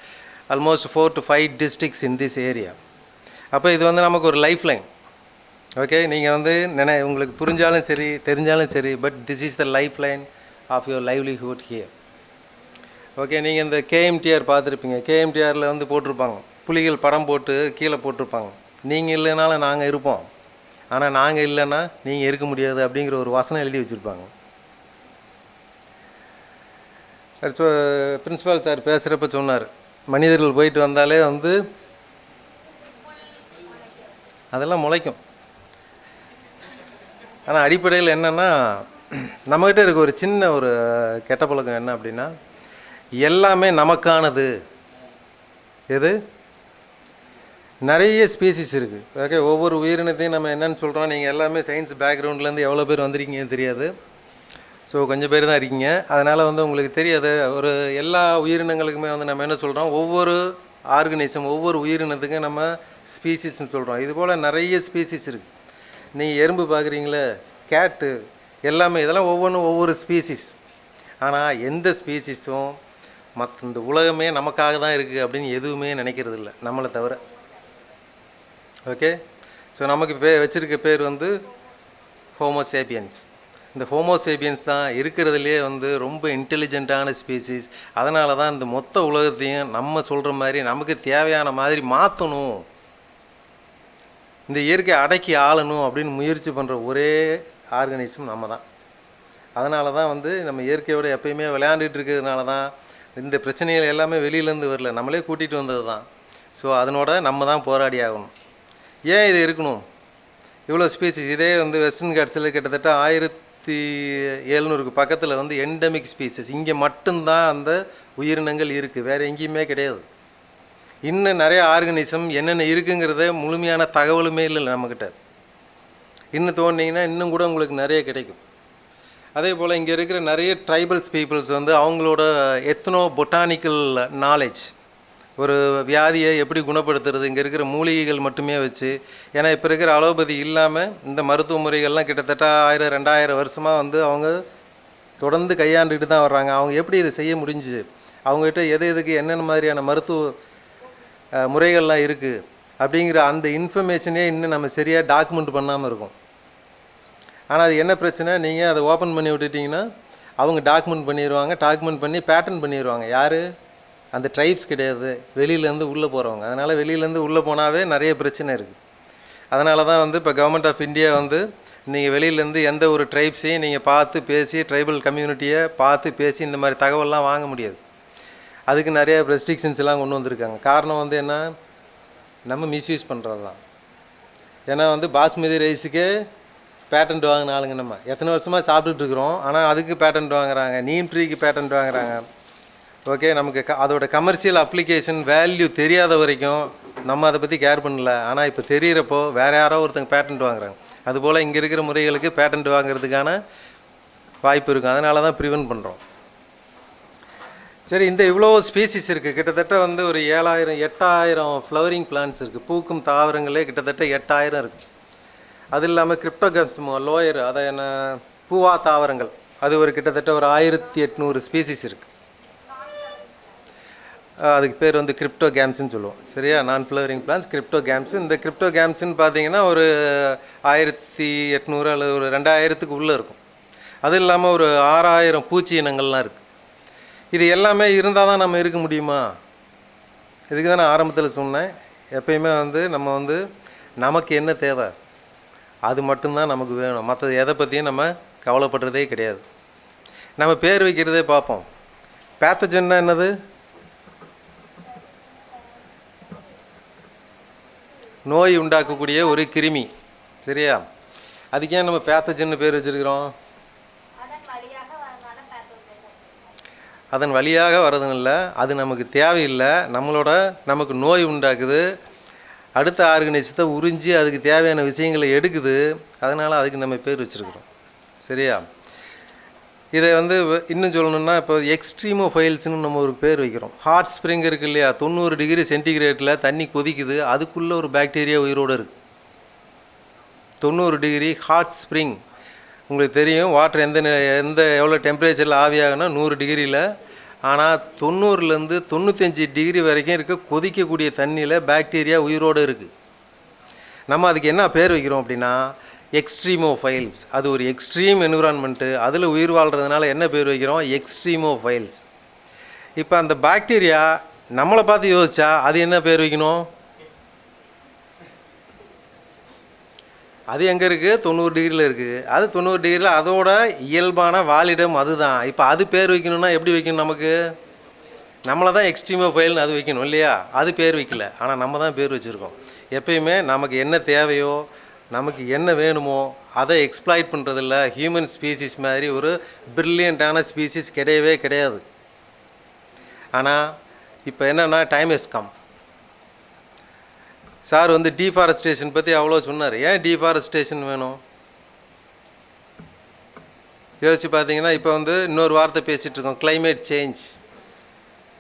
almost 4 to 5 districts in this area. அப்போ இது வந்து நமக்கு ஒரு லைஃப் லைன். ஓகே, நீங்கள் வந்து உங்களுக்கு புரிஞ்சாலும் சரி தெரிஞ்சாலும் சரி, but this is the life line of your livelihood here. Okay, நீங்கள் இந்த கேஎம்டிஆர் பார்த்துருப்பீங்க. கேஎம்டிஆரில் வந்து போட்டிருப்பாங்க, புலிகள் படம் போட்டு கீழே போட்டிருப்பாங்க, நீங்கள் இல்லைனாலும் நாங்கள் இருப்போம், ஆனால் நாங்கள் இல்லைன்னா நீங்கள் இருக்க முடியாது அப்படிங்கிற ஒரு வசனம் எழுதி வச்சுருப்பாங்க. ஸோ பிரின்ஸிபால் சார் பேசுகிறப்ப சொன்னார், மனிதர்கள் போயிட்டு வந்தாலே வந்து அதெல்லாம் முளைக்கும். ஆனால் அடிப்படையில் என்னென்னா, நம்மகிட்ட இருக்க ஒரு சின்ன ஒரு கெட்ட பழக்கம் என்ன அப்படின்னா, எல்லாமே நமக்கானது. எது? நிறைய ஸ்பீசிஸ் இருக்குது. ஓகே, ஒவ்வொரு உயிரினத்தையும் நம்ம என்னென்னு சொல்கிறோம். நீங்கள் எல்லாமே சயின்ஸ் பேக்ரவுண்ட்லேருந்து எவ்வளோ பேர் வந்திருக்கீங்கன்னு தெரியாது. ஸோ கொஞ்சம் பேர் தான் இருக்கீங்க. அதனால் வந்து உங்களுக்கு தெரியாது. ஒரு எல்லா உயிரினங்களுக்குமே வந்து நம்ம என்ன சொல்கிறோம், ஒவ்வொரு ஆர்கனைசம் ஒவ்வொரு உயிரினத்துக்கும் நம்ம ஸ்பீசிஸ்ன்னு சொல்கிறோம். இதுபோல் நிறைய ஸ்பீசிஸ் இருக்குது. நீங்கள் எறும்பு பார்க்குறீங்களே, கேட்டு, எல்லாமே இதெல்லாம் ஒவ்வொன்றும் ஒவ்வொரு ஸ்பீசிஸ். ஆனால் எந்த ஸ்பீசிஸும் இந்த உலகமே நமக்காக தான் இருக்குது அப்படின்னு எதுவுமே நினைக்கிறது இல்லை, நம்மளை தவிர. ஓகே, ஸோ நமக்கு வச்சுருக்க பேர் வந்து ஹோமோசேபியன்ஸ். இந்த ஹோமோசேபியன்ஸ் தான் இருக்கிறதுலே வந்து ரொம்ப இன்டெலிஜென்ட்டான ஸ்பீசிஸ். அதனால தான் இந்த மொத்த உலகத்தையும் நம்ம சொல்கிற மாதிரி நமக்கு தேவையான மாதிரி மாற்றணும், இந்த இயற்கை அடக்கி ஆளணும் அப்படின்னு முயற்சி பண்ணுற ஒரே ஆர்கனைசம் நம்ம தான். அதனால தான் வந்து நம்ம இயற்கையோடு எப்பயுமே விளையாண்டுட்டு இருக்கிறதுனால தான் இந்த பிரச்சனைகள் எல்லாமே வெளியிலேருந்து வரல, நம்மளே கூட்டிகிட்டு வந்தது தான். ஸோ அதனோட நம்ம தான் போராடி ஆகணும். ஏன் இது இருக்கணும்? இவ்வளோ ஸ்பீசிஸ், இதே வந்து வெஸ்டர்ன் காட்ஸில் கிட்டத்தட்ட 1700க்கு பக்கத்தில் வந்து எண்டமிக் ஸ்பீசிஸ், இங்கே மட்டும்தான் அந்த உயிரினங்கள் இருக்குது, வேறு எங்கேயுமே கிடையாது. இன்னும் நிறைய ஆர்கனிசம் என்னென்ன இருக்குங்கிறத முழுமையான தகவலுமே இல்லை நம்மக்கிட்ட. இன்னும் தோண்டிங்கன்னா இன்னும் கூட உங்களுக்கு நிறைய கிடைக்கும். அதே போல் இங்கே இருக்கிற நிறைய ட்ரைபல்ஸ் பீப்புள்ஸ் வந்து அவங்களோட எத்னோ பொட்டானிக்கல் நாலேஜ், ஒரு வியாதியை எப்படி குணப்படுத்துறது, இங்கே இருக்கிற மூலிகைகள் மட்டுமே வச்சு, ஏன்னா இப்போ இருக்கிற அலோபதி இல்லாமல் இந்த மருத்துவ முறைகள்லாம் கிட்டத்தட்ட 1000-2000 வருஷமாக வந்து அவங்க தொடர்ந்து கையாண்டுக்கிட்டு தான் வர்றாங்க. அவங்க எப்படி இதை செய்ய முடிஞ்சுது, அவங்ககிட்ட எதுக்கு என்னென்ன மாதிரியான மருத்துவ முறைகள்லாம் இருக்குது அப்படிங்கிற அந்த இன்ஃபர்மேஷனே இன்னும் நம்ம சரியாக டாக்குமெண்ட் பண்ணாமல் இருக்கும். ஆனால் அது என்ன பிரச்சனை, நீங்கள் அதை ஓப்பன் பண்ணி விட்டுட்டிங்கன்னா அவங்க டாக்குமெண்ட் பண்ணிடுவாங்க, டாக்குமெண்ட் பண்ணி பேட்டர்ன் பண்ணிடுவாங்க. யார்? அந்த ட்ரைப்ஸ் கிடையாது, வெளியிலேருந்து உள்ளே போகிறவங்க. அதனால் வெளியிலேருந்து உள்ளே போனாவே நிறைய பிரச்சனை இருக்குது. அதனால தான் வந்து இப்போ கவர்மெண்ட் ஆஃப் இந்தியா வந்து நீங்கள் வெளியிலேருந்து எந்த ஒரு ட்ரைப்ஸையும் நீங்கள் பார்த்து பேசி, ட்ரைபல் கம்யூனிட்டியை பார்த்து பேசி இந்த மாதிரி தகவல்லாம் வாங்க முடியாது. அதுக்கு நிறைய ரெஸ்ட்ரிக்ஷன்ஸ் எல்லாம் கொண்டு வந்திருக்காங்க. காரணம் வந்து என்ன, நம்ம மிஸ்யூஸ் பண்ணுறது தான். ஏன்னா வந்து பாஸ்மதி ரைஸுக்கே பேட்டன்ட் வாங்கின ஆளுங்க நம்ம எத்தனை வருஷமாக சாப்பிட்டுட்ருக்குறோம். ஆனால் அதுக்கு பேட்டன்ட் வாங்குறாங்க, நீம் ட்ரீக்கு பேட்டன்ட் வாங்குறாங்க. ஓகே, நமக்கு அதோட கமர்ஷியல் அப்ளிகேஷன் வேல்யூ தெரியாத வரைக்கும் நம்ம அதை பற்றி கேர் பண்ணல. ஆனால் இப்போ தெரிகிறப்போ வேறு யாரோ ஒருத்தங்க பேட்டன்ட் வாங்குறாங்க. அதுபோல் இங்கே இருக்கிற முறைகளுக்கு பேட்டன்ட் வாங்குறதுக்கான வாய்ப்பு இருக்கும். அதனால தான் ப்ரிவென்ட் பண்ணுறோம். சரி, இந்த இவ்வளோ ஸ்பீசிஸ் இருக்குது. கிட்டத்தட்ட வந்து ஒரு 7000 8000 ஃப்ளவரிங் பிளான்ட்ஸ் இருக்குது. பூக்கும் தாவரங்களே கிட்டத்தட்ட 8000 இருக்குது. அது இல்லாமல் கிரிப்டோகம்ஸ்மோ லோயர், அதை என்ன பூவா தாவரங்கள், அது ஒரு கிட்டத்தட்ட ஒரு 1800 ஸ்பீசிஸ் இருக்குது. அதுக்கு பேர் வந்து கிரிப்டோகேம்ஸ்ன்னு சொல்லுவோம். சரியா, நான் ஃப்ளவரிங் பிளான்ஸ் கிரிப்டோகேம்ஸ். இந்த கிரிப்டோகேம்ஸ்ன்னு பார்த்தீங்கன்னா ஒரு 1800 அல்லது ஒரு 2000க்கு உள்ளே இருக்கும். அது இல்லாமல் ஒரு 6000 பூச்சி இனங்கள்லாம் இருக்குது. இது எல்லாமே இருந்தால் தான் நம்ம இருக்க முடியுமா? இதுக்கு தான் நான் ஆரம்பத்தில் சொன்னேன், எப்பயுமே வந்து நம்ம வந்து நமக்கு என்ன தேவை அது மட்டும்தான் நமக்கு வேணும். மற்றது எதை பற்றியும் நம்ம கவலைப்படுறதே கிடையாது. நம்ம பேர் வைக்கிறதே பார்ப்போம். பேத்தஜன்னா என்னது? நோய் உண்டாக்கக்கூடிய ஒரு கிருமி. சரியா, அதுக்கு ஏன் நம்ம பேத்தஜன்னு பேர் வச்சுருக்கிறோம்? அதன் வழியாக வர்றதும் இல்லை, அது நமக்கு தேவையில்லை. நமக்கு நோய் உண்டாக்குது, அடுத்த ஆர்கனைசத்தை உறிஞ்சி அதுக்கு தேவையான விஷயங்களை எடுக்குது. அதனால் அதுக்கு நம்ம பேர் வச்சுருக்குறோம். சரியா, இதை வந்து இன்னும் சொல்லணுன்னா, இப்போ எக்ஸ்ட்ரீமோஃபைல்ஸ்னு நம்ம ஒரு பேர் வைக்கிறோம். ஹாட் ஸ்ப்ரிங் இருக்குது இல்லையா, 90 டிகிரி சென்டிகிரேட்டில் தண்ணி கொதிக்குது, அதுக்குள்ளே ஒரு பாக்டீரியா உயிரோடு இருக்குது. 90 டிகிரி ஹாட் ஸ்ப்ரிங். உங்களுக்கு தெரியும், வாட்டர் எவ்வளோ டெம்பரேச்சரில் ஆவியாகனா 100 டிகிரியில். ஆனால் 90லேருந்து 95 டிகிரி வரைக்கும் இருக்க கொதிக்கக்கூடிய தண்ணியில் பாக்டீரியா உயிரோடு இருக்குது. நம்ம அதுக்கு என்ன பேர் வைக்கிறோம் அப்படின்னா எக்ஸ்ட்ரீமோஃபைல்ஸ். அது ஒரு எக்ஸ்ட்ரீம் என்விரான்மெண்ட்டு, அதில் உயிர் வாழ்கிறதுனால என்ன பேர் வைக்கிறோம்? எக்ஸ்ட்ரீமோஃபைல்ஸ். இப்போ அந்த பாக்டீரியா நம்மளை பார்த்து யோசிச்சா அது என்ன பேர் வைக்கணும்? அது எங்கே இருக்குது? 90 டிகிரியில் இருக்குது. அது 90 டிகிரியில் அதோட இயல்பான வாழிடம் அதுதான். இப்போ அது பேர் வைக்கணும்னா எப்படி வைக்கணும்? நமக்கு நம்மளை தான் எக்ஸ்ட்ரீமோஃபைல்னு அது வைக்கணும் இல்லையா? அது பேர் வைக்கல, ஆனால் நம்ம தான் பேர் வச்சுருக்கோம். எப்பயுமே நமக்கு என்ன தேவையோ, நமக்கு என்ன வேணுமோ அதை எக்ஸ்ப்ளாய்ட் பண்ணுறதில்ல. ஹியூமன் ஸ்பீசிஸ் மாதிரி ஒரு பிரில்லியண்ட்டான ஸ்பீசிஸ் கிடையவே கிடையாது. ஆனால் இப்போ என்னென்னா டைம் ஹஸ் கம். சார் வந்து டீஃபாரஸ்டேஷன் பற்றி அவ்வளோ சொன்னார். ஏன் டீஃபாரஸ்டேஷன் வேணும் யோசிச்சு பார்த்தீங்கன்னா, இப்போ வந்து இன்னொரு வார்த்தை பேசிகிட்டு இருக்கோம், கிளைமேட் சேஞ்ச்.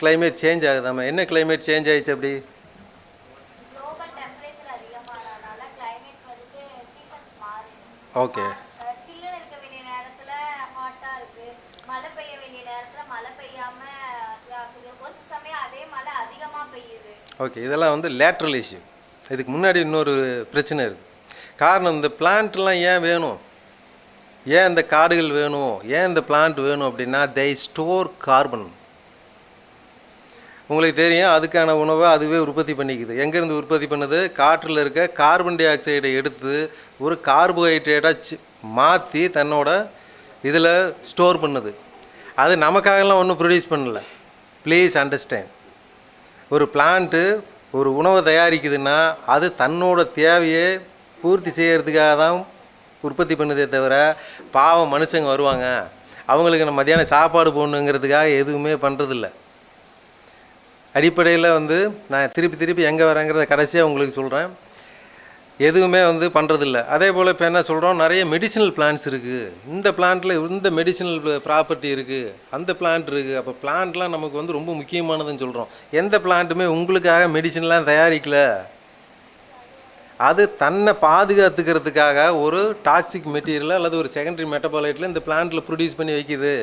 கிளைமேட் சேஞ்ச் ஆகுது. நம்ம என்ன கிளைமேட் சேஞ்ச் ஆகிடுச்சு? அப்படி ஓகே, ஓகே, இதெல்லாம் வந்து லேட்ரல் இஷ்யூ. இதுக்கு முன்னாடி இன்னொரு பிரச்சனை இருக்குது. காரணம், இந்த பிளான்ட்லாம் ஏன் வேணும், ஏன் இந்த காடுகள் வேணும், ஏன் இந்த பிளான்ட் வேணும் அப்படின்னா, they ஸ்டோர் கார்பன். உங்களுக்கு தெரியும், அதுக்கான உணவை அதுவே உற்பத்தி பண்ணிக்குது. எங்கேருந்து உற்பத்தி பண்ணுது? காற்றில் இருக்க கார்பன் டை ஆக்சைடை எடுத்து ஒரு கார்போஹைட்ரேட்டாக மாற்றி தன்னோட இதில் ஸ்டோர் பண்ணுது. அது நமக்காகலாம் ஒன்றும் ப்ரொடியூஸ் பண்ணலை. Please understand. ஒரு பிளான்ட்டு ஒரு உணவை தயாரிக்குதுன்னா அது தன்னோட தேவையை பூர்த்தி செய்கிறதுக்காக தான் உற்பத்தி பண்ணுதே தவிர, பாவம் மனுஷங்க வருவாங்க அவங்களுக்கு நம்ம மத்தியானம் சாப்பாடு போடணுங்கிறதுக்காக எதுவுமே பண்ணுறதில்ல. அடிப்படையில் வந்து நான் திருப்பி எங்கே வரேங்கிறத கடைசியாக உங்களுக்கு சொல்கிறேன். எதுவுமே வந்து பண்ணுறதில்ல. அதே போல் இப்போ என்ன சொல்கிறோம், நிறைய மெடிசினல் பிளான்ட்ஸ் இருக்குது. இந்த பிளான்ட்டில் இந்த மெடிசினல் ப்ராப்பர்ட்டி இருக்குது, அந்த பிளான்ட் இருக்குது. அப்போ பிளான்ட்லாம் நமக்கு வந்து ரொம்ப முக்கியமானதுன்னு சொல்கிறோம். எந்த பிளான்ட்டுமே உங்களுக்காக மெடிசின்லாம் தயாரிக்கல. அது தன்னை பாதுகாத்துக்கிறதுக்காக ஒரு டாக்ஸிக் மெட்டீரியல் அல்லது ஒரு செகண்டரி மெட்டபாலைட்டில் இந்த பிளான்ட்டில் ப்ரொடியூஸ் பண்ணி வைக்குது.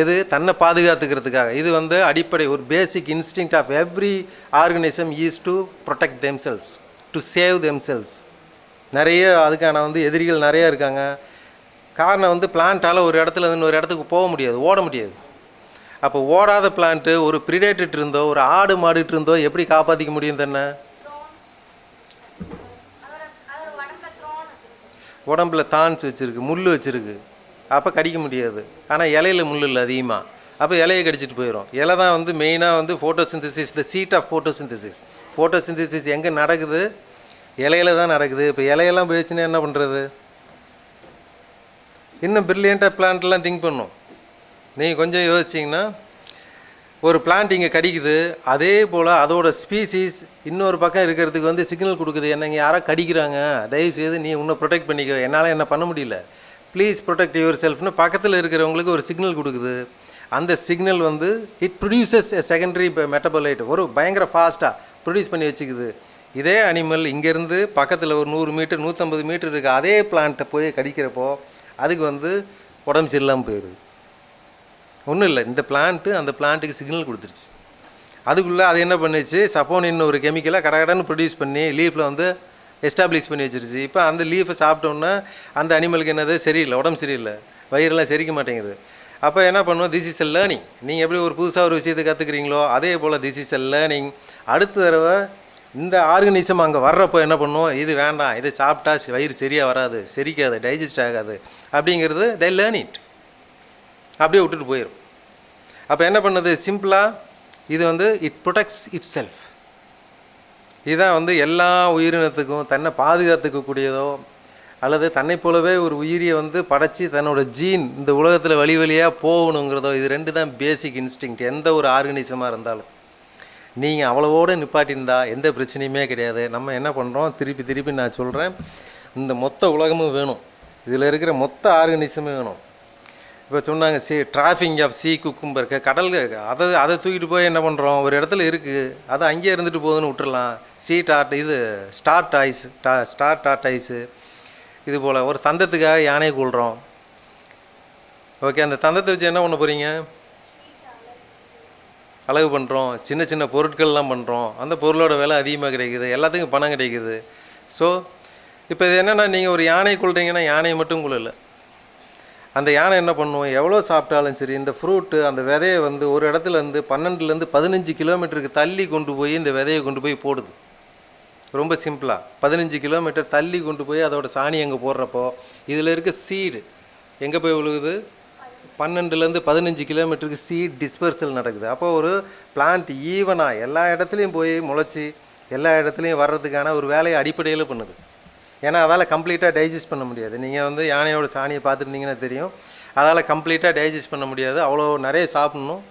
எது? தன்னை பாதுகாத்துக்கிறதுக்காக. இது வந்து அடிப்படை ஒரு basic instinct of every organism is to protect themselves, to save themselves. நிறைய அதுக்கான வந்து எதிரிகள் நிறைய இருக்காங்க. காரணம் வந்து பிளான்ட்டால் ஒரு இடத்துல இன்னொரு இடத்துக்கு போக முடியாது, ஓட முடியாது. அப்போ ஓடாத பிளான்ட்டு ஒரு ப்ரிடேட்டர் இருந்தோ, ஒரு ஆடு மாடுட்டு இருந்தோ எப்படி காப்பாற்றிக்க முடியும்? தானே உடம்புல தான்ஸ் வச்சுருக்கு, முள் வச்சுருக்கு, அப்போ கடிக்க முடியாது. ஆனால் இலையில முள் இல்லை அதிகமாக, அப்போ இலையை கடிச்சிட்டு போயிடும். இலை தான் வந்து மெயினாக வந்து photosynthesis, the seat of photosynthesis. Photosynthesis எங்கே நடக்குது? இலையில தான் நடக்குது. இப்போ இலையெல்லாம் போயிடுச்சுன்னா என்ன பண்ணுறது? இன்னும் பிரில்லியண்ட்டாக பிளான்ட்லாம் திங்க் பண்ணும். நீங்கள் கொஞ்சம் யோசிச்சிங்கன்னா, ஒரு பிளான்ட் இங்கே கடிக்குது, அதே போல் அதோட ஸ்பீசிஸ் இன்னொரு பக்கம் இருக்கிறதுக்கு வந்து சிக்னல் கொடுக்குது, என்னங்க யாரோ கடிக்கிறாங்க, தயவுசெய்து நீ இன்னும் ப்ரொடெக்ட் பண்ணிக்க, என்னால் என்ன பண்ண முடியல, ப்ளீஸ் ப்ரொடெக்ட் யுவர் செல்ஃப்னு பக்கத்தில் இருக்கிறவங்களுக்கு ஒரு சிக்னல் கொடுக்குது. அந்த சிக்னல் வந்து இட் ப்ரொடியூசஸ் எ செகண்டரி மெட்டபாலைட், ஒரு பயங்கர ஃபாஸ்ட்டாக ப்ரொடியூஸ் பண்ணி வச்சுக்குது. இதே அனிமல் இங்கேருந்து பக்கத்தில் ஒரு 100 மீட்டர் 150 மீட்டர் இருக்குது, அதே பிளான்ட்டை போய் கடிக்கிறப்போ அதுக்கு வந்து உடம்பு சரியில்லாமல் போயிடுது. ஒன்றும் இல்லை, இந்த பிளான்ட்டு அந்த பிளான்ட்டுக்கு சிக்னல் கொடுத்துருச்சு. அதுக்குள்ளே அது என்ன பண்ணுச்சு, சப்போனின்னு ஒரு கெமிக்கலை கடகடன்னு ப்ரொடியூஸ் பண்ணி லீஃபில் வந்து எஸ்டாப்ளிஷ் பண்ணி வச்சிருச்சு. இப்போ அந்த லீஃபை சாப்பிட்டோன்னா அந்த அனிமலுக்கு என்னது சரியில்லை, உடம்பு சரியில்லை, வயிறெல்லாம் செரிக்க மாட்டேங்குது. அப்போ என்ன பண்ணுவோம், திஸ் இஸ் எ லேர்னிங். நீங்கள் எப்படி ஒரு புதுசாக ஒரு விஷயத்தை கற்றுக்குறீங்களோ அதே போல் திஸ் இஸ் எ லேர்னிங். அடுத்த தடவை இந்த ஆர்கனிசம் அங்கே வர்றப்போ என்ன பண்ணுவோம், இது வேண்டாம், இதை சாப்பிட்டா வயிறு சரியாக வராது, செரிக்காது, டைஜஸ்ட் ஆகாது அப்படிங்கிறது they learn it, அப்படியே விட்டுட்டு போயிடும். அப்போ என்ன பண்ணுது, சிம்பிளாக இது வந்து இட் ப்ரொடெக்ட்ஸ் இட் செல்ஃப். இதுதான் வந்து எல்லா உயிரினத்துக்கும் தன்னை பாதுகாத்துக்கக்கூடியதோ அல்லது தன்னை போலவே ஒரு உயிரியை வந்து படைச்சி தன்னோட ஜீன் இந்த உலகத்தில் வழி வழியாக போகணுங்கிறதோ, இது ரெண்டு தான் பேசிக் இன்ஸ்டிங்க்ட் எந்த ஒரு ஆர்கனிசமாக இருந்தாலும். நீங்கள் அவ்வளவோடு நிப்பாட்டியிருந்தா எந்த பிரச்சனையுமே கிடையாது. நம்ம என்ன பண்ணுறோம், திருப்பி திருப்பி நான் சொல்கிறேன், இந்த மொத்த உலகமும் வேணும், இதில் இருக்கிற மொத்த ஆர்கனிசமும் வேணும். இப்போ சொன்னாங்க டிராஃபிங் ஆஃப் சீ குக்கும்பர், கடலுக்கு அதை தூக்கிட்டு போய் என்ன பண்ணுறோம், ஒரு இடத்துல இருக்குது அது அங்கேயே இருந்துட்டு போகுதுன்னு விட்டுறலாம். ஸ்டார் டார்டைஸு இது போல் ஒரு தந்தத்துக்காக யானையை கொள்கிறோம். ஓகே, அந்த தந்தத்தை வச்சு என்ன பண்ண போகிறீங்க, அழகு பண்ணுறோம், சின்ன சின்ன பொருட்கள்லாம் பண்ணுறோம், அந்த பொருளோட விலை அதிகமாக கிடைக்குது, எல்லாத்துக்கும் பணம் கிடைக்குது. ஸோ இப்போ இது என்னென்னா, நீங்கள் ஒரு யானையை கொள்றீங்கன்னா யானையை மட்டும் கொள்ளலை, அந்த யானை என்ன பண்ணுவோம், எவ்வளோ சாப்பிட்டாலும் சரி இந்த ஃப்ரூட்டு அந்த விதையை வந்து ஒரு இடத்துலேருந்து 12லேருந்து 15 கிலோமீட்டருக்கு தள்ளி கொண்டு போய் இந்த விதையை கொண்டு போய் போடுது. ரொம்ப சிம்பிளாக 15 கிலோமீட்டர் தள்ளி கொண்டு போய் அதோட சாணி அங்கே போடுறப்போ இதில் இருக்க சீடு எங்கே போய் விழுகுது, 12லேருந்து 15 கிலோமீட்டருக்கு சீட் டிஸ்பர்சல் நடக்குது. அப்போ ஒரு பிளான்ட் ஈவனாக எல்லா இடத்துலையும் போய் முளைச்சி எல்லா இடத்துலையும் வர்றதுக்கான ஒரு வேலையை அடிப்படையில் பண்ணுது. ஏன்னா அதால் கம்ப்ளீட்டாக டைஜஸ்ட் பண்ண முடியாது. நீங்கள் வந்து யானையோட சாணியை பார்த்துருந்தீங்கன்னா தெரியும், அதால் கம்ப்ளீட்டாக டைஜஸ்ட் பண்ண முடியாது, அவ்வளோ நிறைய சாப்பிட்ணும்.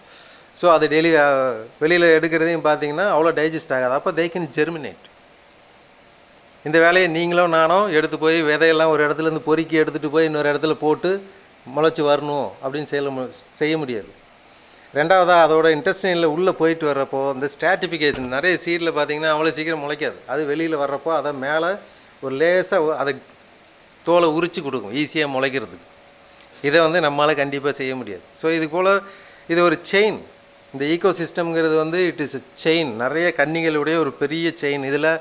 ஸோ அது டெய்லி வெளியில் எடுக்கிறதையும் பார்த்தீங்கன்னா அவ்வளோ டைஜஸ்ட் ஆகாது. அப்போ தே கேன் ஜெர்மினேட். இந்த வேலையை நீங்களும் நானும் எடுத்து போய் விதையெல்லாம் ஒரு இடத்துலேருந்து பொறுக்கி எடுத்துகிட்டு போய் இன்னொரு இடத்துல போட்டு முளைச்சி வரணும் அப்படின்னு செய்ய முடியாது. ரெண்டாவதாக அதோட இன்டெஸ்டைனில் உள்ளே போயிட்டு வர்றப்போ இந்த ஸ்ட்ராட்டிஃபிகேஷன், நிறைய சீடில் பார்த்தீங்கன்னா அவ்வளோ சீக்கிரம் முளைக்காது. அது வெளியில் வர்றப்போ அதை மேலே ஒரு லேசாக அதை தோலை உரித்து கொடுக்கும் ஈஸியாக முளைக்கிறதுக்கு. இதை வந்து நம்மளால் கண்டிப்பாக செய்ய முடியாது. ஸோ இது போல் இது ஒரு செயின். இந்த ஈகோ சிஸ்டம்ங்கிறது வந்து இட் இஸ் எ செயின், நிறைய கன்னிகளுடைய ஒரு பெரிய செயின். இதில்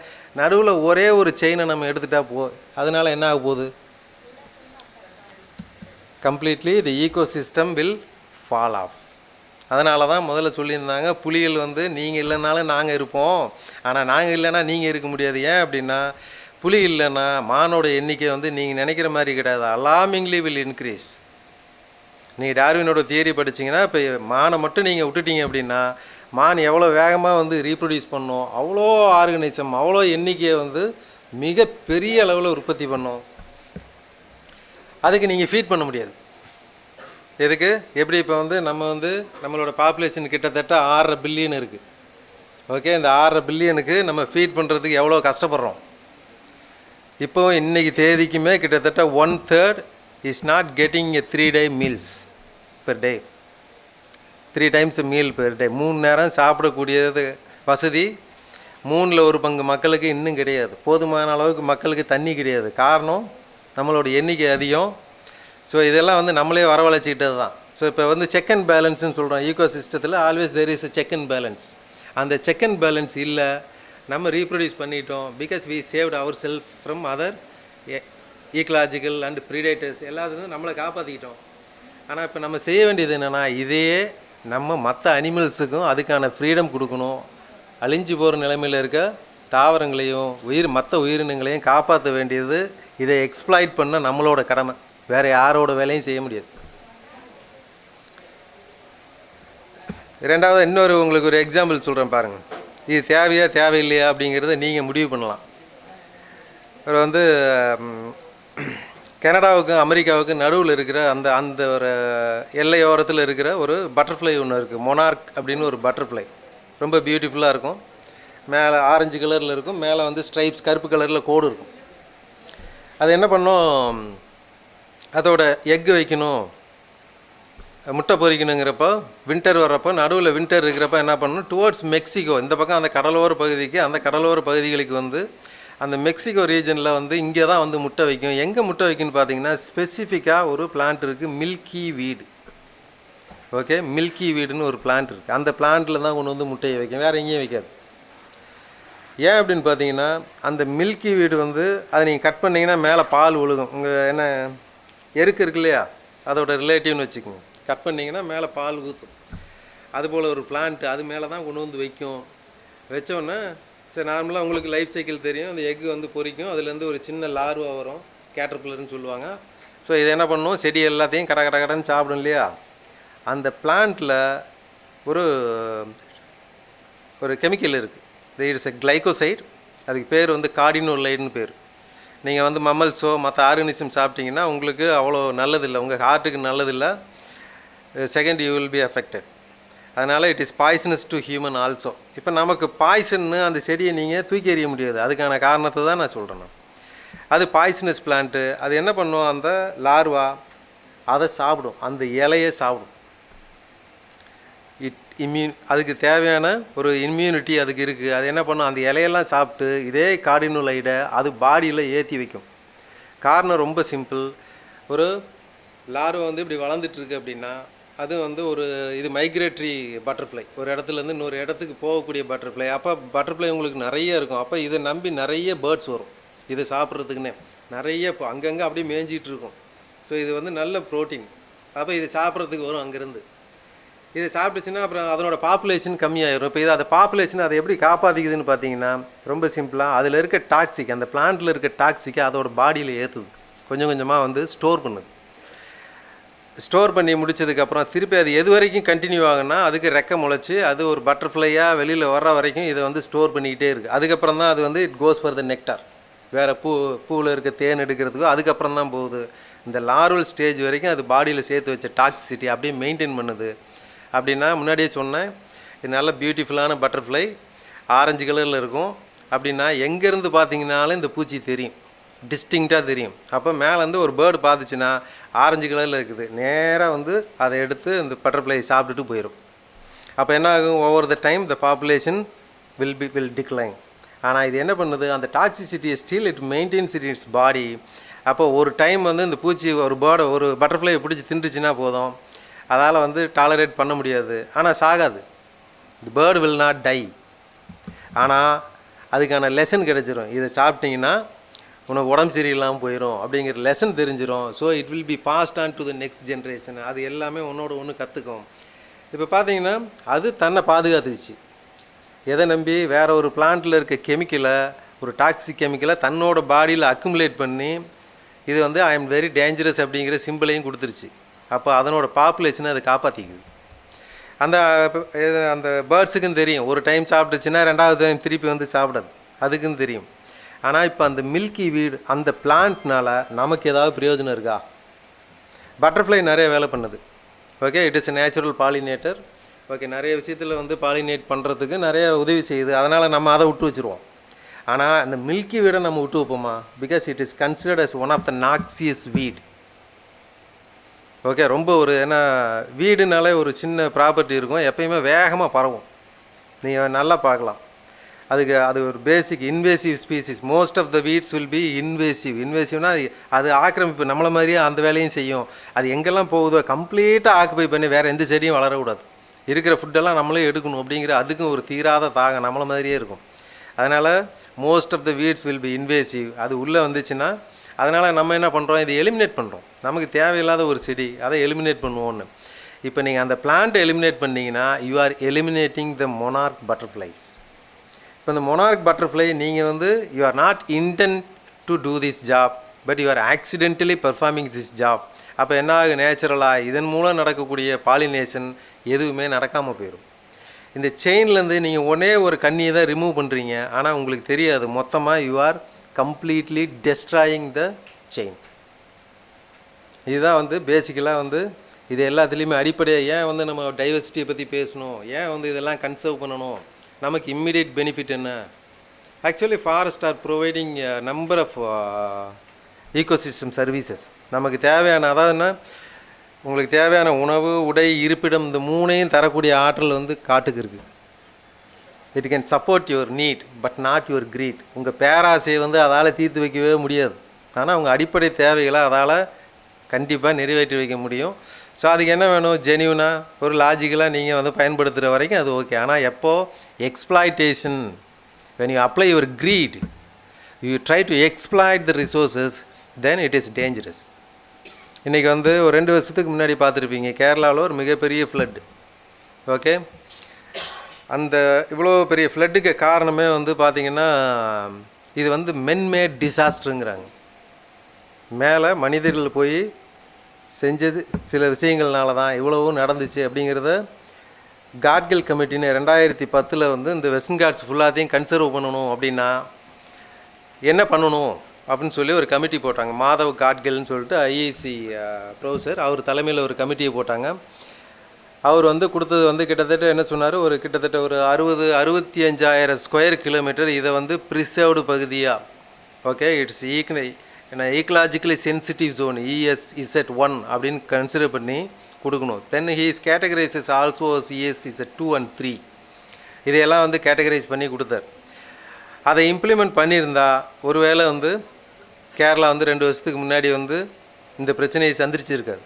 நடுவில் ஒரே ஒரு செயினை நம்ம எடுத்துகிட்டா அதனால் என்ன ஆக போகுது, completely the ecosystem will fall off. அதனால தான் முதல்ல சொல்லியிருந்தாங்க, புலிகள் வந்து நீங்கள் இல்லைனாலும் நாங்கள் இருப்போம், ஆனால் நாங்கள் இல்லைன்னா நீங்கள் இருக்க முடியாது. ஏன் அப்படின்னா, புலி இல்லைன்னா மானோட எண்ணிக்கை வந்து நீங்கள் நினைக்கிற மாதிரி கிடையாது, அலார்மிங்லி வில் இன்க்ரீஸ். நீங்கள் டார்வினோட தியரி படிச்சிங்கன்னா இப்போ மானை மட்டும் நீங்கள் விட்டுட்டீங்க அப்படின்னா மான் எவ்வளோ வேகமாக வந்து ரீப்ரொடியூஸ் பண்ணும், அவ்வளோ ஆர்கனைசம் அவ்வளோ எண்ணிக்கையை வந்து மிக பெரிய அளவில் உற்பத்தி பண்ணும். அதுக்கு நீங்கள் ஃபீட் பண்ண முடியாது. எதுக்கு, எப்படி இப்போ வந்து நம்மளோட பாப்புலேஷன் கிட்டத்தட்ட 6.5 பில்லியன் இருக்குது. ஓகே, இந்த 6.5 பில்லியனுக்கு நம்ம ஃபீட் பண்ணுறதுக்கு எவ்வளோ கஷ்டப்படுறோம். இப்போ இன்றைக்கி தேதிக்குமே கிட்டத்தட்ட 1/3 is not getting a 3-day meals per day. 3 times meal per day, 3 நேரம் சாப்பிடக்கூடியது வசதி 1/3 மக்களுக்கு இன்னும் கிடையாது. போதுமான அளவுக்கு மக்களுக்கு தண்ணி கிடையாது. காரணம் நம்மளோட எண்ணிக்கை அதிகம். ஸோ இதெல்லாம் வந்து நம்மளே வரவழைச்சிக்கிட்டது தான். ஸோ இப்போ வந்து செக் அண்ட் பேலன்ஸ்ன்னு சொல்கிறோம். ஈகோ சிஸ்டத்தில் always there is a check and balance. அந்த செக் அண்ட் பேலன்ஸ் இல்லை, நம்ம ரீப்ரொடியூஸ் பண்ணிட்டோம். Because we saved our self from other ecological and predators, எல்லாத்துக்கும் நம்மளை காப்பாற்றிக்கிட்டோம். ஆனால் இப்போ நம்ம செய்ய வேண்டியது என்னென்னா, இதையே நம்ம மற்ற அனிமல்ஸுக்கும் அதுக்கான ஃப்ரீடம் கொடுக்கணும். அழிஞ்சு போகிற நிலைமையில் இருக்க தாவரங்களையும் மற்ற உயிரினங்களையும் காப்பாற்ற வேண்டியது, இதை எக்ஸ்ப்ளாய்ட் பண்ண நம்மளோட கடமை. வேறு யாரோட வேலையும் செய்ய முடியாது. ரெண்டாவது இன்னொரு உங்களுக்கு ஒரு எக்ஸாம்பிள் சொல்கிறேன் பாருங்கள். இது தேவையா தேவையில்லையா அப்படிங்கிறத நீங்கள் முடிவு பண்ணலாம். அவர் வந்து கனடாவுக்கும் அமெரிக்காவுக்கும் நடுவில் இருக்கிற அந்த ஒரு எல்லையோரத்தில் இருக்கிற ஒரு பட்டர்ஃப்ளை ஒன்று இருக்குது, மொனார்க் அப்படின்னு ஒரு பட்டர்ஃப்ளை. ரொம்ப பியூட்டிஃபுல்லாக இருக்கும். மேலே ஆரஞ்சு கலரில் இருக்கும், மேலே வந்து ஸ்ட்ரைப்ஸ் கருப்பு கலரில் கோடு இருக்கும். அது என்ன பண்ணும், அதோட எக்கு வைக்கணும் முட்டை பொரிக்கணுங்கிறப்போ வின்டர் வர்றப்போ நடுவில் வின்டர் இருக்கிறப்ப என்ன பண்ணணும், டுவர்ட்ஸ் மெக்சிகோ இந்த பக்கம் அந்த கடலோர பகுதிக்கு, அந்த கடலோர பகுதிகளுக்கு வந்து அந்த மெக்சிகோ ரீஜனில் வந்து இங்கே தான் வந்து முட்டை வைக்கும். எங்கே முட்டை வைக்குன்னு பார்த்தீங்கன்னா ஸ்பெசிஃபிக்காக ஒரு பிளான்ட் இருக்குது, மில்கி வீடு. ஓகே, மில்கி வீடுன்னு ஒரு பிளான்ட் இருக்குது. அந்த பிளான்ட்டில் தான் கொண்டு வந்து முட்டையை வைக்கும், வேறு எங்கேயும் வைக்காது. ஏன் அப்படின்னு பார்த்தீங்கன்னா அந்த மில்கி வீடு வந்து அதை நீங்கள் கட் பண்ணிங்கன்னா மேலே பால் ஒழுகும். உங்கள் என்ன எருக்கு இருக்கு இல்லையா, அதோட ரிலேட்டிவ்னு வச்சுக்கோங்க. கட் பண்ணிங்கன்னா மேலே பால் ஊற்றும். அதுபோல் ஒரு பிளான்ட்டு அது மேலே தான் கொண்டு வந்து வைக்கும். வச்சோன்னே சரி, நார்மலாக உங்களுக்கு லைஃப் சைக்கிள் தெரியும். அந்த எக்கு வந்து பொரிக்கும், அதுலேருந்து ஒரு சின்ன லார்வா வரும், கேட்டர்பில்லர்னு சொல்லுவாங்க. ஸோ இது என்ன பண்ணும், செடி எல்லாத்தையும் கடன்னு சாப்பிடும் இல்லையா. அந்த பிளான்ட்டில் ஒரு ஒரு கெமிக்கல் இருக்குது, இட்ஸ் எ கிளைகோசைட். அதுக்கு பேர் வந்து கார்டினோலைடுன்னு பேர். நீங்கள் வந்து மம்மல்ஸோ மற்ற ஆர்கனிசம் சாப்பிட்டீங்கன்னா உங்களுக்கு அவ்வளோ நல்லதில்லை, உங்கள் ஹார்ட்டுக்கு நல்லதில்லை. Second you will be affected. அதனால் it is poisonous to human also. இப்போ நமக்கு பாய்சன்னு அந்த செடியை நீங்கள் தூக்கி எறிய முடியாது, அதுக்கான காரணத்தை தான் நான் சொல்கிறேன். அது பாய்சனஸ் பிளான்ட்டு. அது என்ன பண்ணும், அந்த லார்வா அதை சாப்பிடும், அந்த இலையை சாப்பிடும். அதுக்கு தேவையான ஒரு இம்யூனிட்டி அதுக்கு இருக்குது. அது என்ன பண்ணும், அந்த இலையெல்லாம் சாப்பிட்டு இதே கார்டினோலைடை அது பாடியில் ஏற்றி வைக்கும். காரணம் ரொம்ப சிம்பிள். ஒரு லார்வா வந்து இப்படி வளர்ந்துட்டுருக்கு அப்படின்னா அது வந்து ஒரு இது மைக்ரேட்டரி பட்டர்ஃப்ளை, ஒரு இடத்துலேருந்து இன்னொரு இடத்துக்கு போகக்கூடிய பட்டர்ஃப்ளை. அப்போ பட்டர்ஃப்ளை உங்களுக்கு நிறைய இருக்கும். அப்போ இதை நம்பி நிறைய பேர்ட்ஸ் வரும் இதை சாப்பிட்றதுக்குன்னே. நிறைய இப்போ அங்கங்கே அப்படியே மேய்ஞ்சிட்டு இருக்கும். ஸோ இது வந்து நல்ல ப்ரோட்டீன். அப்போ இது சாப்பிட்றதுக்கு வரும் அங்கேருந்து. இதை சாப்பிட்டுச்சுன்னா அப்புறம் அதனோட பாப்புலேஷன் கம்மியாயிரும். இப்போ இது அந்த பாப்புலேஷன் அதை எப்படி காப்பாற்றிக்குதுன்னு பார்த்தீங்கன்னா ரொம்ப சிம்பிளாக அதில் இருக்க டாக்ஸிக், அந்த பிளான்ட்டில் இருக்க டாக்ஸிக்கை அதோட பாடியில் ஏற்றுது, கொஞ்சம் கொஞ்சமாக வந்து ஸ்டோர் பண்ணுது. ஸ்டோர் பண்ணி முடிச்சதுக்கப்புறம் திருப்பி அது எது வரைக்கும் கண்டினியூ ஆகுன்னா அதுக்கு ரெக்கை முளைச்சி அது ஒரு பட்டர்ஃப்ளையாக வெளியில் வர்ற வரைக்கும் இதை வந்து ஸ்டோர் பண்ணிக்கிட்டே இருக்குது. அதுக்கப்புறம் தான் அது வந்து it goes for the nectar, வேறு பூவில் இருக்க தேன் எடுக்கிறதுக்கோ அதுக்கப்புறம் தான் போகுது. இந்த லார்வல் ஸ்டேஜ் வரைக்கும் அது பாடியில் சேர்த்து வச்ச டாக்ஸிசிட்டி அப்படியே மெயின்டைன் பண்ணுது. அப்படின்னா முன்னாடியே சொன்னேன், இது நல்ல பியூட்டிஃபுல்லான பட்டர்ஃப்ளை, ஆரஞ்சு கலரில் இருக்கும். அப்படின்னா எங்கேருந்து பார்த்தீங்கன்னாலும் இந்த பூச்சி தெரியும், டிஸ்டிங்க்டாக தெரியும். அப்போ மேலேருந்து ஒரு பேர்டு பார்த்துச்சுன்னா ஆரஞ்சு கலரில் இருக்குது, நேராக வந்து அதை எடுத்து இந்த பட்டர்ஃப்ளை சாப்பிட்டுட்டு போயிடும். அப்போ என்ன ஆகும், over the time the population will decline. ஆனால் இது என்ன பண்ணுது, அந்த டாக்ஸிசிட்டியை ஸ்டில் இட் மெயின்டைன்ஸ் இட்ஸ் பாடி. அப்போ ஒரு டைம் வந்து இந்த பூச்சி ஒரு பேர்டை ஒரு பட்டர்ஃப்ளையை பிடிச்சி தின்றுச்சுன்னா போதும், அதால் வந்து டாலரேட் பண்ண முடியாது. ஆனால் சாகாது, தி பேர்டு வில் நாட் டை. ஆனால் அதுக்கான லெசன் கிடச்சிரும், இதை சாப்பிட்டிங்கன்னா உனக்கு உடம்பு சரியில்லாமல் போயிடும் அப்படிங்கிற லெசன் தெரிஞ்சிடும். So it will B passed on to the next generation. அது எல்லாமே ஒன்றோட ஒன்று கற்றுக்கும். இப்போ பார்த்தீங்கன்னா அது தன்னை பாதுகாத்துக்குச்சு. எதை நம்பி, வேறு ஒரு பிளான்ட்டில் இருக்க கெமிக்கலை, ஒரு டாக்ஸிக் கெமிக்கலை தன்னோட பாடியில் அக்குமுலேட் பண்ணி இது வந்து ஐ எம் வெரி டேஞ்சரஸ் அப்படிங்கிற சிம்பிளையும் கொடுத்துருச்சு. அப்போ அதனோட பாப்புலேஷனை அதை காப்பாற்றிக்குது. அந்த அந்த பேர்ட்ஸுக்கும் தெரியும், ஒரு டைம் சாப்பிட்டுச்சுன்னா ரெண்டாவது டைம் திருப்பி வந்து சாப்பிடாது, அதுக்கும் தெரியும். ஆனால் இப்போ அந்த மில்கி வீடு அந்த பிளான்ட்னால நமக்கு ஏதாவது பிரயோஜனம் இருக்கா? பட்டர்ஃப்ளை நிறைய வேலை பண்ணுது. Okay, it is a natural pollinator. Okay, நிறைய விஷயத்தில் வந்து பாலினேட் பண்ணுறதுக்கு நிறைய உதவி செய்யுது. அதனால் நம்ம அதை விட்டு வச்சுருவோம். ஆனால் அந்த மில்கி வீடை நம்ம விட்டு வைப்போமா? Because it is considered as one of the noxious weed. Okay, ரொம்ப ஒரு ஏன்னா வீடுனாலே ஒரு சின்ன ப்ராப்பர்ட்டி இருக்கும், எப்பயுமே வேகமாக பரவும். நீங்கள் நல்லா பார்க்கலாம். அது ஒரு basic invasive species. Most of the weeds will be invasive. இன்வேசிவ்னா அது ஆக்கிரமிப்பு, நம்மளை மாதிரியே அந்த வேலையும் செய்யும். அது எங்கெல்லாம் போகுதோ கம்ப்ளீட்டாக ஆக்குபை பண்ணி வேறு எந்த செடியும் வளரக்கூடாது, இருக்கிற ஃபுட்டெல்லாம் நம்மளே எடுக்கணும் அப்படிங்கிற அதுக்கும் ஒரு தீராத தாகம் நம்மளை மாதிரியே இருக்கும். அதனால் most of the weeds will be invasive. அது உள்ளே வந்துச்சுன்னா அதனால் நம்ம என்ன பண்ணுறோம், இதை எலிமினேட் பண்ணுறோம். நமக்கு தேவையில்லாத ஒரு செடி, அதை எலிமினேட் பண்ணுவோன்னு. இப்போ நீங்கள் அந்த பிளான்ட்டை எலிமினேட் பண்ணிங்கன்னா you are eliminating the monarch butterflies. இப்போ இந்த மொனார்க் பட்டர்ஃப்ளை நீங்கள் வந்து you are not intend to do this job, but you are accidentally performing this job. அப்போ என்ன ஆகும், நேச்சுரலாக இதன் மூலம் நடக்கக்கூடிய பாலினேஷன் எதுவுமே நடக்காமல் போயிடும். இந்த செயின்லேருந்து நீங்கள் ஒரே ஒரு கண்ணியை தான் ரிமூவ் பண்ணுறீங்க, ஆனால் உங்களுக்கு தெரியாது மொத்தமாக you are completely destroying the chain. இதுதான் வந்து பேசிக்கலாக வந்து இது எல்லாத்துலேயுமே அடிப்படையாக ஏன் வந்து நம்ம டைவர்சிட்டியை பற்றி பேசணும், ஏன் வந்து இதெல்லாம் கன்சர்வ் பண்ணணும், நமக்கு இம்மிடியேட் பெனிஃபிட் என்ன. Actually forest are providing number of ecosystem services. நமக்கு தேவையான அதாவதுன்னா உங்களுக்கு தேவையான உணவு, உடை, இருப்பிடம் இந்த 3ஐயும் தரக்கூடிய ஆற்றல் வந்து காட்டுக்கு இருக்குது. It can support your need but not your greed. உங்கள் பேராசையை வந்து அதால் தீர்த்து வைக்கவே முடியாது. ஆனால் உங்கள் அடிப்படை தேவைகளை அதால் கண்டிப்பாக நிறைவேற்றி வைக்க முடியும். ஸோ அதுக்கு என்ன வேணும்? ஜென்யூனாக ஒரு லாஜிக்கலாக நீங்கள் வந்து பயன்படுத்துகிற வரைக்கும் அது ஓகே. ஆனால் எப்போது exploitation, when you apply your greed, you try to exploit the resources, then it is dangerous. இன்றைக்கி வந்து ஒரு 2 வருஷத்துக்கு முன்னாடி பார்த்துருப்பீங்க, கேரளாவில் ஒரு மிகப்பெரிய ஃப்ளட். ஓகே, அந்த இவ்வளோ பெரிய ஃப்ளட்டுக்கு காரணமே வந்து பார்த்திங்கன்னா இது வந்து மென்மேட் டிசாஸ்டருங்கிறாங்க. மேலே மனிதர்கள் போய் செஞ்சது சில விஷயங்கள்னால தான் இவ்வளவும் நடந்துச்சு அப்படிங்கிறத காட்கில் கமிட்டின்னு 2010 வந்து இந்த வெஸ்டர்ன் காட்ஸ் ஃபுல்லாத்தையும் கன்சர்வ் பண்ணணும் அப்படின்னா என்ன பண்ணணும் அப்படின்னு சொல்லி ஒரு கமிட்டி போட்டாங்க. மாதவ் காட்கில்னு சொல்லிட்டு ஐஐசி ப்ரொஃபஸர், அவர் தலைமையில் ஒரு கமிட்டியை போட்டாங்க. அவர் வந்து கொடுத்தது வந்து கிட்டத்தட்ட என்ன சொன்னார், ஒரு கிட்டத்தட்ட ஒரு 65,000 ஸ்கொயர் கிலோமீட்டர் இதை வந்து ப்ரிசர்வ்டு பகுதியாக, okay, it's ecologically sensitive zone ESZ1 அப்படின்னு கன்சிடர் பண்ணி கொடுக்கணும். Then he's categorises also ESZ2 and 3 இதையெல்லாம் வந்து கேட்டகரைஸ் பண்ணி கொடுத்தார். அதை இம்ப்ளிமெண்ட் பண்ணியிருந்தால் ஒருவேளை வந்து கேரளா வந்து 2 வருஷத்துக்கு முன்னாடி வந்து இந்த பிரச்சனையை சந்திச்சிருக்காரு.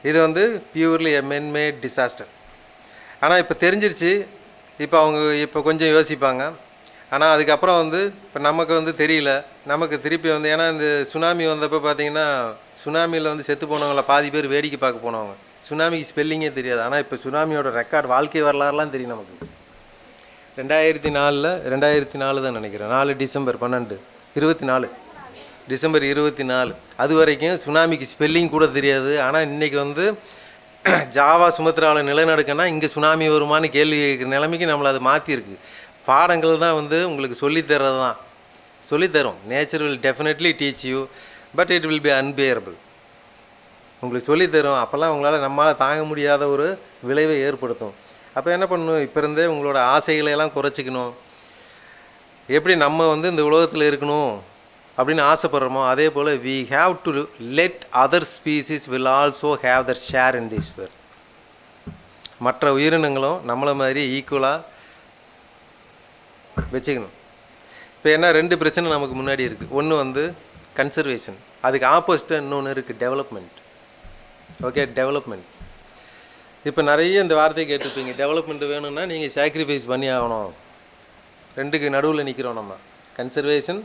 இது வந்து பியூர்லி எ மென்மேட் டிசாஸ்டர். ஆனால் இப்போ தெரிஞ்சிருச்சு, இப்போ கொஞ்சம் யோசிப்பாங்க. ஆனால் அதுக்கப்புறம் வந்து இப்போ நமக்கு வந்து தெரியல, நமக்கு திருப்பி வந்து ஏன்னா இந்த சுனாமி வந்தப்போ பார்த்தீங்கன்னா சுனாமியில் வந்து செத்து போனவங்கள பாதி பேர் வேடிக்கை பார்க்க போனவங்க, சுனாமிக்கு ஸ்பெல்லிங்கே தெரியாது. ஆனால் இப்போ சுனாமியோட ரெக்கார்டு, வாழ்க்கை வரலாறுலாம் தெரியும் நமக்கு. 2004 தான் நினைக்கிறேன், 4 டிசம்பர் 24 டிசம்பர் 24 அது வரைக்கும் சுனாமிக்கு ஸ்பெல்லிங் கூட தெரியாது. ஆனால் இன்றைக்கி வந்து ஜாவா சுமத்ராவில் நிலநடுக்கன்னா இங்கே சுனாமி வருமானு கேள்வி கேட்குற நிலைமைக்கு நம்மளை அது மாற்றிருக்கு. பாடங்கள் தான் வந்து உங்களுக்கு சொல்லித்தர்றது தான் சொல்லித்தரும். Nature will definitely teach you, but it will be unbearable. உங்களுக்கு சொல்லித்தரும், அப்போல்லாம் உங்களால் நம்மளால் தாங்க முடியாத ஒரு விளைவை ஏற்படுத்தும். அப்போ என்ன பண்ணணும், இப்போ இருந்தே உங்களோட ஆசைகளை எல்லாம் குறைச்சிக்கணும். எப்படி நம்ம வந்து இந்த உலகத்தில் இருக்கணும் அப்படின்னு ஆசைப்படுறோமோ அதே போல் we have to let other species will also have their share in this world. மற்ற உயிரினங்களும் நம்மளை மாதிரி ஈக்குவலாக வச்சுக்கணும். இப்போ என்ன 2 பிரச்சனை நமக்கு முன்னாடி இருக்குது. ஒன்று வந்து கன்சர்வேஷன், அதுக்கு ஆப்போசிட்டாக இன்னொன்று இருக்குது டெவலப்மெண்ட். Okay, development. இப்போ நிறைய இந்த வார்த்தையை கேட்டிருப்பீங்க, டெவலப்மெண்ட் வேணும்னா நீங்கள் சாக்ரிஃபைஸ் பண்ணி ஆகணும். 2க்கு நடுவில் நிற்கிறோம் நம்ம, conservation,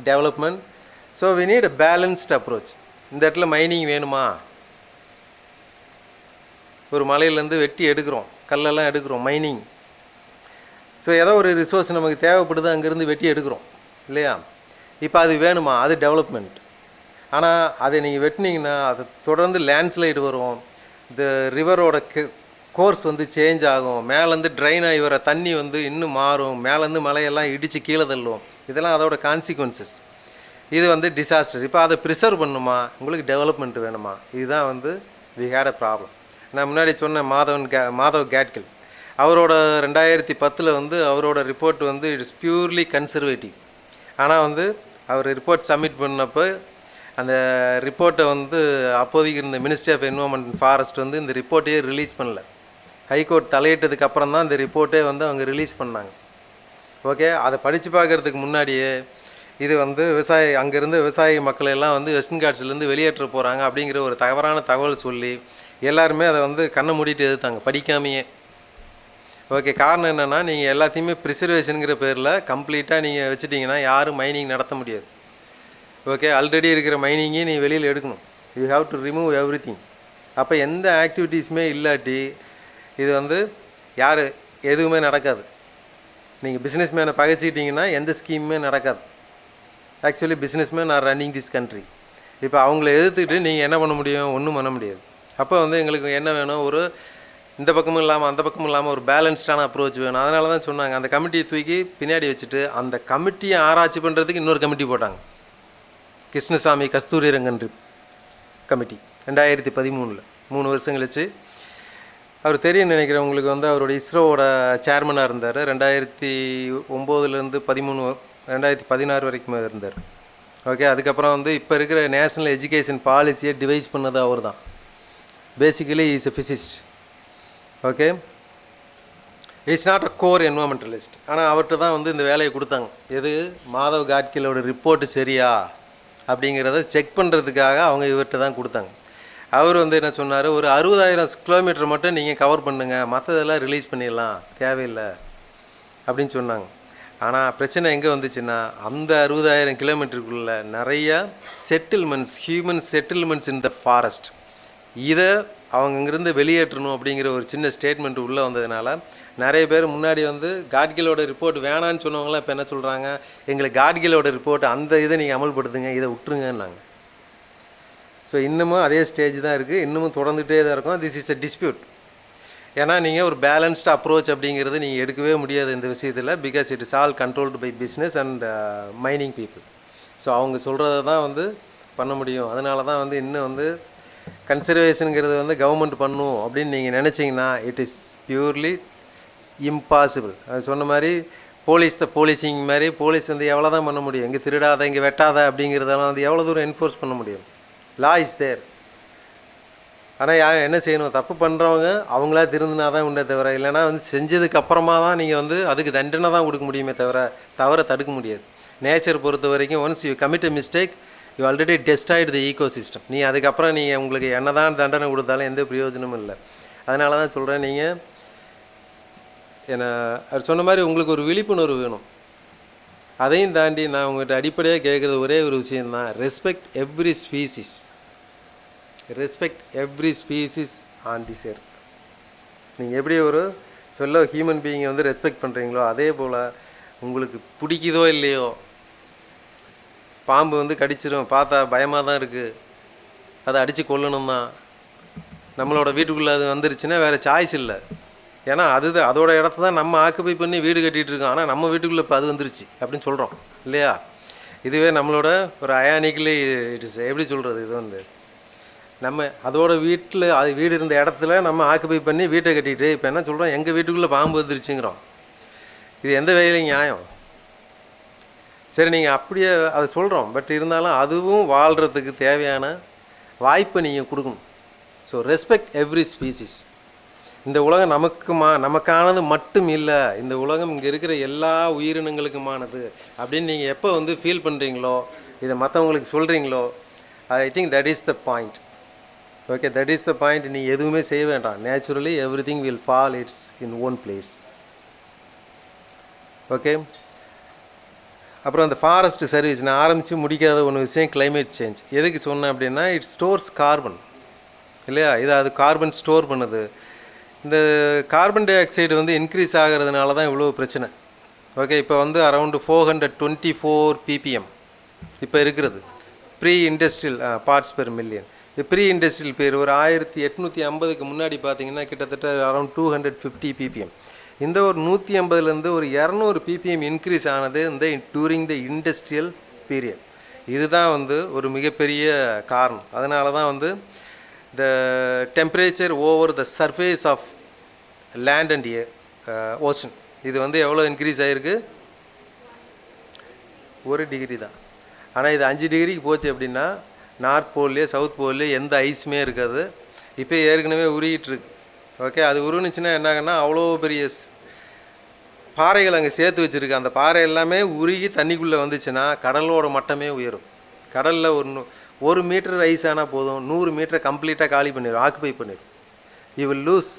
development. So we need a balanced approach. இந்த இடத்துல மைனிங் வேணுமா, ஒரு மலையிலேருந்து வெட்டி எடுக்கிறோம், கல்லெல்லாம் எடுக்கிறோம், மைனிங். ஸோ ஏதோ ஒரு ரிசோர்ஸ் நமக்கு தேவைப்படுது, அங்கேருந்து வெட்டி எடுக்கிறோம் இல்லையா. இப்போ அது வேணுமா, அது டெவலப்மெண்ட். ஆனால் அதை நீங்கள் வெட்டினீங்கன்னா அது தொடர்ந்து லேண்ட்ஸ்லைடு வரும், இந்த ரிவரோட கோர்ஸ் வந்து சேஞ்ச் ஆகும், மேலேருந்து ட்ரைன் ஆகி வர தண்ணி வந்து இன்னும் மாறும், மேலேருந்து மலையெல்லாம் இடித்து கீழே தள்ளும். இதெல்லாம் அதோட கான்சிக்வன்சஸ். இது வந்து டிசாஸ்டர். இப்போ அதை ப்ரிசர்வ் பண்ணுமா, உங்களுக்கு டெவலப்மெண்ட் வேணுமா, இதுதான் வந்து வி ஹேட் அ ப்ராப்ளம். நான் முன்னாடி சொன்ன மாதவ் காட்கில் அவரோட 2010 வந்து அவரோட ரிப்போர்ட் வந்து இட்ஸ் பியூர்லி கன்சர்வேட்டிவ். ஆனால் வந்து அவர் ரிப்போர்ட் சப்மிட் பண்ணப்போ அந்த ரிப்போர்ட்டை வந்து அப்போதைக்கு இருந்த ministry of environment and forest வந்து இந்த ரிப்போர்ட்டையே ரிலீஸ் பண்ணல. ஹைகோர்ட் தலையிட்டதுக்கு அப்புறம் தான் இந்த ரிப்போர்ட்டே வந்து அவங்க ரிலீஸ் பண்ணாங்க. ஓகே, அதை படித்து பார்க்குறதுக்கு முன்னாடியே இது வந்து அங்கேருந்து விவசாய மக்கள் எல்லாம் வந்து வெஸ்டர்ன் காட்ஸ்லேருந்து வெளியேற்ற போகிறாங்க அப்படிங்கிற ஒரு தவறான தகவல் சொல்லி எல்லாருமே அதை வந்து கண்ணை மூடிட்டு எதிர்த்தாங்க படிக்காமையே. ஓகே, காரணம் என்னென்னா நீங்கள் எல்லாத்தையுமே ப்ரிசர்வேஷனுங்கிற பேரில் கம்ப்ளீட்டாக நீங்கள் வச்சுட்டிங்கன்னா யாரும் மைனிங் நடத்த முடியாது. ஓகே, ஆல்ரெடி இருக்கிற மைனிங்கையும் நீ வெளியில் எடுக்கணும். You have to remove every thing. அப்போ எந்த ஆக்டிவிட்டீஸுமே இல்லாட்டி இது வந்து எதுவுமே நடக்காது. நீங்கள் பிஸ்னஸ் மேனை பகைச்சிக்கிட்டிங்கன்னா எந்த ஸ்கீமுமே நடக்காது. Actually business man are running this country. இப்போ அவங்கள எதிர்த்துக்கிட்டு நீங்கள் என்ன பண்ண முடியும், ஒன்றும் பண்ண முடியாது. அப்போ வந்து எங்களுக்கு என்ன வேணும், ஒரு இந்த பக்கமும் இல்லாமல் அந்த பக்கமும் இல்லாமல் ஒரு பேலன்ஸ்டான அப்ரோச் வேணும். அதனால தான் சொன்னாங்க அந்த கமிட்டியை தூக்கி பின்னாடி வச்சுட்டு அந்த கமிட்டியை ஆராய்ச்சி பண்ணுறதுக்கு இன்னொரு கமிட்டி போட்டாங்க, கிருஷ்ணசாமி கஸ்தூரி ரங்கன் கமிட்டி 2013 3 வருஷம் கழிச்சு. அவர் தெரியும் நினைக்கிறேன் உங்களுக்கு, வந்து அவரோட இஸ்ரோவோட சேர்மனாக இருந்தார். 2009 2016 வரைக்கும் இருந்தார். ஓகே, அதுக்கப்புறம் வந்து இப்போ இருக்கிற நேஷ்னல் எஜுகேஷன் பாலிசியை டிவைஸ் பண்ணது அவர் தான். Basically is a physicist. Okay, it's not a core environmentalist. ஆனால் அவர்கிட்ட தான் வந்து இந்த வேலையை கொடுத்தாங்க. எது, மாதவ் காட்கிலோட ரிப்போர்ட்டு சரியா அப்படிங்கிறத செக் பண்ணுறதுக்காக அவங்க இவர்கிட்ட தான் கொடுத்தாங்க. அவர் வந்து என்ன சொன்னார், ஒரு 60,000 கிலோமீட்டர் மட்டும் நீங்கள் கவர் பண்ணுங்கள், மற்றதெல்லாம் ரிலீஸ் பண்ணிடலாம், தேவையில்லை அப்படின்னு சொன்னாங்க. ஆனால் பிரச்சனை எங்கே வந்துச்சுன்னா, அந்த 60,000 கிலோமீட்டருக்குள்ளே நிறைய settlements, human settlements in the forest, இதை அவங்க இங்கிருந்து வெளியேற்றணும் அப்படிங்கிற ஒரு சின்ன ஸ்டேட்மெண்ட் உள்ளே வந்ததுனால நிறைய பேர் முன்னாடி வந்து காட்கிலோட ரிப்போர்ட் வேணான்னு சொன்னவங்களாம் இப்போ என்ன சொல்கிறாங்க, எங்களுக்கு காட்கிலோட ரிப்போர்ட் அந்த இதை நீங்கள் அமல்படுத்துங்க, இதை விட்டுருங்கன்னாங்க. ஸோ இன்னமும் அதே ஸ்டேஜ் தான் இருக்குது, இன்னமும் தொடர்ந்துகிட்டே தான் இருக்கும். This is a dispute. ஏன்னா நீங்கள் ஒரு பேலன்ஸ்டு அப்ரோச் அப்படிங்கிறது நீங்கள் எடுக்கவே முடியாது இந்த விஷயத்தில். Because it is all controlled by business and mining people. So அவங்க சொல்கிறத தான் வந்து பண்ண முடியும். அதனால தான் வந்து இன்னும் வந்து கன்சர்வேஷனுங்கிறது வந்து கவர்மெண்ட் பண்ணும் அப்படின்னு நீங்கள் நினச்சிங்கன்னா இட் இஸ் பியூர்லி இம்பாசிபிள். அது சொன்ன மாதிரி போலீசிங் மாதிரி போலீஸ் வந்து எவ்வளோ தான் பண்ண முடியும், இங்கே திருடாத இங்கே வெட்டாத அப்படிங்கிறதெல்லாம் வந்து எவ்வளோ தூரம் என்ஃபோர்ஸ் பண்ண முடியும்? Law is there. ஆனால் என்ன செய்யணும், தப்பு பண்ணுறவங்க அவங்களா திருந்தினா தான் உண்டே தவிர, இல்லைனா வந்து செஞ்சதுக்கு அப்புறமா தான் நீங்கள் வந்து அதுக்கு தண்டனை தான் கொடுக்க முடியுமே தவிர தடுக்க முடியாது. நேச்சர் பொறுத்த வரைக்கும் once you commit a mistake you already destroyed the ecosystem. நீ அதுக்கப்புறம் நீங்கள் உங்களுக்கு என்ன தான் தண்டனை கொடுத்தாலும் எந்த பிரயோஜனமும் இல்லை. அதனால தான் சொல்கிறேன், நீங்கள் என்ன அவர் சொன்ன மாதிரி உங்களுக்கு ஒரு விழிப்புணர்வு வேணும். அதையும் தாண்டி நான் உங்கள்கிட்ட அடிப்படையாக கேட்குறது ஒரே ஒரு விஷயந்தான், respect every species. Respect every species on this earth. நீங்கள் எப்படி ஒரு ஃபெல்லோ ஹியூமன் பீயிங்கை வந்து ரெஸ்பெக்ட் பண்ணுறீங்களோ அதே போல் உங்களுக்கு பிடிக்குதோ இல்லையோ, பாம்பு வந்து கடிச்சிடும், பார்த்தா பயமாக தான் இருக்குது, அதை அடித்து கொல்லணும் தான். நம்மளோட வீட்டுக்குள்ளே அது வந்துருச்சுன்னா வேறு சாய்ஸ் இல்லை. ஏன்னா அதுதான் அதோட இடத்த தான் நம்ம ஆக்குபை பண்ணி வீடு கட்டிகிட்டு இருக்கோம். ஆனால் நம்ம வீட்டுக்குள்ளே இப்போ அது வந்துருச்சு அப்படின்னு சொல்கிறோம் இல்லையா? இதுவே நம்மளோட ஒரு அயானிக்கலி இட்ஸ் எப்படி சொல்கிறது, இது வந்து நம்ம அதோட வீட்டில் அது வீடு இருந்த இடத்துல நம்ம ஆக்குபை பண்ணி வீட்டை கட்டிட்டு இப்போ என்ன சொல்கிறோம், எங்கள் வீட்டுக்குள்ளே பாம்பு வந்துருச்சுங்கிறோம். இது எந்த வகையிலும் நியாயம்? சரி, நீங்கள் அப்படியே அதை சொல்கிறோம், பட் இருந்தாலும் அதுவும் வாழ்கிறதுக்கு தேவையான வாய்ப்பை நீங்கள் கொடுக்கணும். So respect every species. இந்த உலகம் நமக்கானது மட்டும் இல்லை, இந்த உலகம் இங்கே இருக்கிற எல்லா உயிரினங்களுக்குமானது அப்படின்னு நீங்கள் எப்போ வந்து ஃபீல் பண்ணுறீங்களோ, இதை மற்றவங்களுக்கு சொல்கிறீங்களோ, I think that is the point. Okay, that is the point. நீங்கள் எதுவுமே செய்ய வேண்டாம். Naturally every thing will fall it's in own place. Okay, அப்புறம் அந்த ஃபாரஸ்ட் சர்வீஸ் நான் ஆரம்பித்து முடிக்காத ஒன்று விஷயம், கிளைமேட் சேஞ்ச். எதுக்கு சொன்னேன் அப்படின்னா, இட் ஸ்டோர்ஸ் கார்பன் இல்லையா? இது அது கார்பன் ஸ்டோர் பண்ணுது. இந்த கார்பன் டை ஆக்சைடு வந்து இன்க்ரீஸ் ஆகிறதுனால தான் இவ்வளோ பிரச்சனை. ஓகே, இப்போ வந்து அரவுண்டு 424 ppm இப்போ இருக்கிறது pre industrial parts per million. இது ப்ரீ இண்டஸ்ட்ரியல் பேர் ஒரு 1850க்கு முன்னாடி பார்த்தீங்கன்னா கிட்டத்தட்ட அரவுண்ட் 250 ppm. இந்த ஒரு 150லேருந்து ஒரு 200 ppm இன்க்ரீஸ் ஆனது இந்த டூரிங் த இண்டஸ்ட்ரியல் பீரியட். இதுதான் வந்து ஒரு மிகப்பெரிய காரணம். அதனால தான் வந்து the temperature over the surface of land and ocean இது வந்து எவ்வளோ இன்க்ரீஸ் ஆகிருக்கு, 1 டிகிரி தான். ஆனால் இது 5 டிகிரிக்கு போச்சு அப்படின்னா நார்த் போல்லையே சவுத் போல்லையே எந்த ஐஸுமே இருக்காது. இப்போ ஏற்கனவே உருகிட்டு இருக்கு. ஓகே, அது உருணுச்சுன்னா என்னாகன்னா அவ்வளோ பெரிய பாறைகள் அங்கே சேர்த்து வச்சுருக்கு. அந்த பாறை எல்லாமே உருகி தண்ணிக்குள்ளே வந்துச்சுன்னா கடலோட மட்டமே உயரும். கடலில் ஒரு மீட்டர் ஐஸ் ஆனால் போதும், 100 மீட்டரை கம்ப்ளீட்டாக காலி பண்ணிடும், ஆக்குபை பண்ணிடும். யூ வில் லூஸ்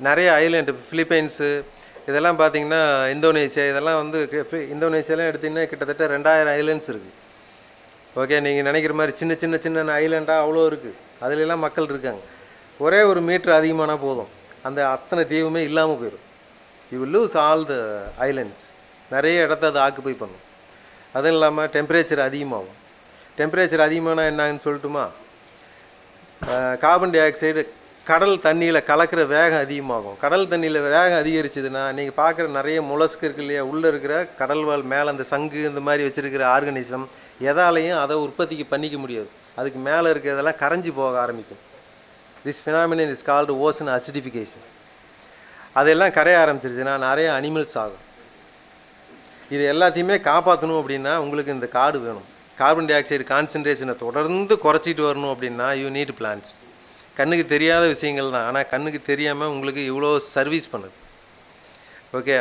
நிறைய ஐலேண்டு, பிலிப்பைன்ஸு இதெல்லாம் பார்த்தீங்கன்னா, இந்தோனேஷியா இதெல்லாம் வந்து இந்தோனேஷியாலாம் எடுத்திங்கன்னா கிட்டத்தட்ட 2000 ஐலேண்ட்ஸ் இருக்குது. ஓகே, நீங்கள் நினைக்கிற மாதிரி சின்ன சின்ன சின்ன ஐலேண்டாக அவ்வளோ இருக்குது. அதிலெல்லாம் மக்கள் இருக்காங்க. ஒரே ஒரு மீட்ரு அதிகமானால் போதும், அந்த அத்தனை தீவுமே இல்லாமல் போயிடும். You will lose all the islands. நிறைய இடத்த அது ஆக்குபை பண்ணும். அதுவும் இல்லாமல் டெம்பரேச்சர் அதிகமாகும். டெம்பரேச்சர் அதிகமானால் என்னன்னு சொல்லட்டுமா, கார்பன் டை ஆக்சைடு கடல் தண்ணியில் கலக்கிற வேகம் அதிகமாகும். கடல் தண்ணியில் வேகம் அதிகரிச்சதுன்னா நீங்கள் பார்க்குற நிறைய முலஸ்க்கு இருக்கு இல்லையா, உள்ளே இருக்கிற கடல்வாழ் மேலே அந்த சங்கு இந்த மாதிரி வச்சுருக்கிற ஆர்கனிசம் எதாலையும் அதை உற்பத்திக்கு பண்ணிக்க முடியாது. அதுக்கு மேலே இருக்கிறதெல்லாம் கரைஞ்சி போக ஆரம்பிக்கும். This phenomenon is called ocean acidification. அதெல்லாம் கரைய ஆரம்பிச்சிருச்சுன்னா நிறைய அனிமல்ஸ் ஆகும். இது எல்லாத்தையுமே காப்பாற்றணும் அப்படின்னா உங்களுக்கு இந்த காடு வேணும். கார்பன் டை ஆக்சைடு கான்சன்ட்ரேஷனை தொடர்ந்து குறைச்சிட்டு வரணும் அப்படின்னா யூ நீட் பிளான்ஸ். கண்ணுக்கு தெரியாத விஷயங்கள் தான், ஆனால் கண்ணுக்கு தெரியாமல் உங்களுக்கு இவ்வளோ சர்வீஸ் பண்ணுது. Okay,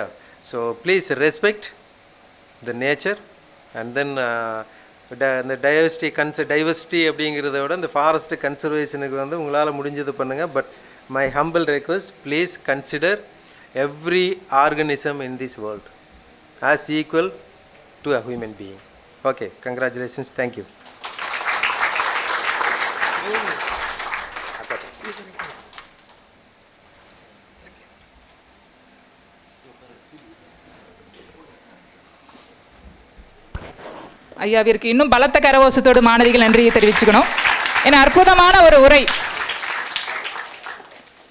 so please respect the nature and then இந்த டைவர்சிட்டி அப்படிங்கிறத விட இந்த ஃபாரஸ்ட் கன்சர்வேஷனுக்கு வந்து உங்களால் முடிஞ்சது பண்ணுங்கள். But my humble request, please consider every organism in this world as equal to a human being. Okay, congratulations, thank you. ஐயாவிற்கு இன்னும் பலத்த கரகோஷத்தோடு மாணவிகள் நன்றியை தெரிவிச்சுக்கணும். ஏன்னா அற்புதமான ஒரு உரை.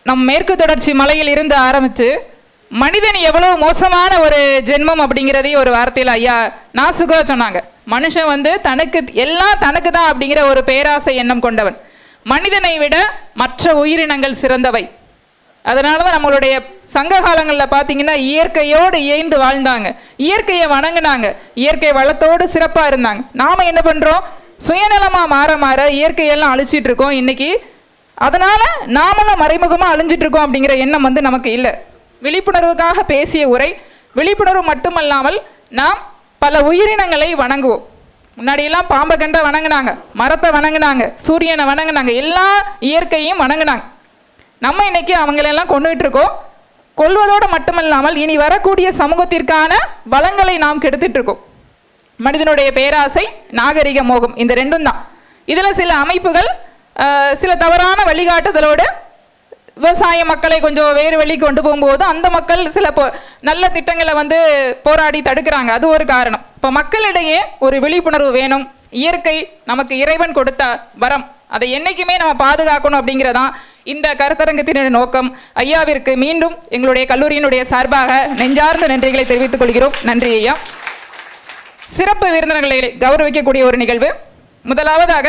நம் மேற்கு தொடர்ச்சி மலையில் இருந்து ஆரம்பித்து மனிதன் எவ்வளவு மோசமான ஒரு ஜென்மம் அப்படிங்கிறதையும் ஒரு வார்த்தையில் ஐயா நாசுகாக சொன்னாங்க. மனுஷன் வந்து எல்லாம் தனக்கு தான் அப்படிங்கிற ஒரு பேராசை எண்ணம் கொண்டவன். மனிதனை விட மற்ற உயிரினங்கள் சிறந்தவை. அதனால தான் நம்மளுடைய சங்க காலங்களில் பார்த்தீங்கன்னா இயற்கையோடு இயைந்து வாழ்ந்தாங்க, இயற்கையை வணங்கினாங்க, இயற்கை வளத்தோடு சிறப்பாக இருந்தாங்க. நாம் என்ன பண்ணுறோம், சுயநலமாக மாற மாற இயற்கையெல்லாம் அழிச்சிட்டு இருக்கோம் இன்னைக்கு. அதனால் நாமளும் மறைமுகமாக அழிஞ்சிட்டு இருக்கோம் அப்படிங்கிற எண்ணம் வந்து நமக்கு இல்லை. விழிப்புணர்வுக்காக பேசிய உரை. விழிப்புணர்வு மட்டுமல்லாமல் நாம் பல உயிரினங்களை வணங்குவோம். முன்னாடியெல்லாம் பாம்பை கண்ட வணங்கினாங்க, மரத்தை வணங்கினாங்க, சூரியனை வணங்கினாங்க, எல்லா இயற்கையும் வணங்கினாங்க. நம்ம இன்னைக்கு அவங்களெல்லாம் கொண்டுகிட்டு இருக்கோம். கொள்வதோடு மட்டுமல்லாமல் இனி வரக்கூடிய சமூகத்திற்கான வளங்களை நாம் கெடுத்துட்டு இருக்கோம். மனிதனுடைய பேராசை, நாகரிக மோகம், இந்த ரெண்டும் தான். இதில் சில அமைப்புகள் சில தவறான வழிகாட்டுதலோடு விவசாய மக்களை கொஞ்சம் வேறு வழி கொண்டு போகும்போது அந்த மக்கள் சில நல்ல திட்டங்களை வந்து போராடி தடுக்கிறாங்க. அது ஒரு காரணம். இப்போ மக்களிடையே ஒரு விழிப்புணர்வு வேணும். இயற்கை நமக்கு இறைவன் கொடுத்த வரம், அதை என்றைக்குமே நம்ம பாதுகாக்கணும் அப்படிங்கிறதான் இந்த கருத்தரங்கத்தினுடைய நோக்கம். ஐயாவிற்கு மீண்டும் எங்களுடைய கல்லூரியினுடைய சார்பாக நெஞ்சார்ந்த நன்றிகளை தெரிவித்துக் கொள்கிறோம். நன்றி ஐயா. சிறப்பு விருந்தினர்களை கௌரவிக்கக்கூடிய ஒரு நிகழ்வு. முதலாவதாக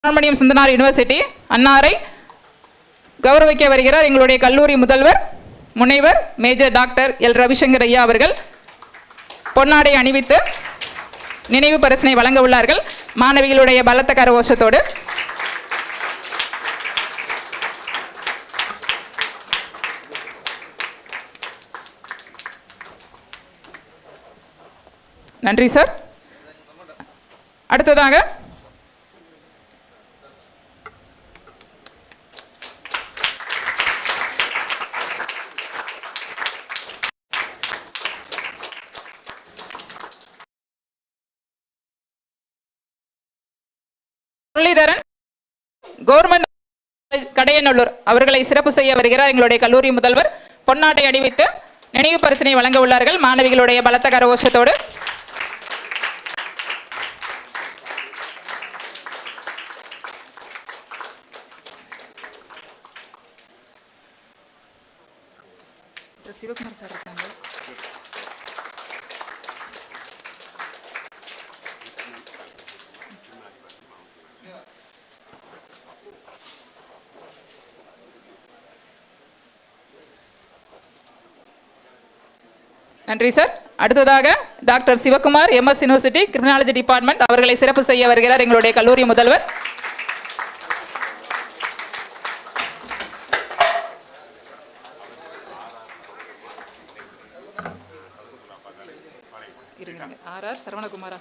சுப்பிரமணியம் சுந்தனார் யூனிவர்சிட்டி அன்னாரை கௌரவிக்க வருகிறார் எங்களுடைய கல்லூரி முதல்வர் முனைவர் மேஜர் டாக்டர் எல் ரவிசங்கர் ஐயா அவர்கள். பொன்னாடை அணிவித்து நினைவு பரிசினை வழங்க உள்ளார்கள். மாணவிகளுடைய பலத்த கரகோஷத்தோடு நன்றி சார். அடுத்ததாக முரளிதரன் கவர்மெண்ட் கடையநல்லூர் அவர்களை சிறப்பு செய்ய வருகிறார் எங்களுடைய கல்லூரி முதல்வர். பொன்னாட்டை அணிவித்து நினைவு பரிசினை வழங்க உள்ளார்கள் மாணவிகளுடைய பலத்த கரகோஷத்தோடு. சிவகுமார் சார் இருக்காங்க. நன்றி சார். அடுத்ததாக doctor Sivakumar MS university criminology department அவர்களை சிறப்பு செய்ய வருகிறார் எங்களுடைய கல்லூரி முதல்வர். RR சரவணகுமாரா.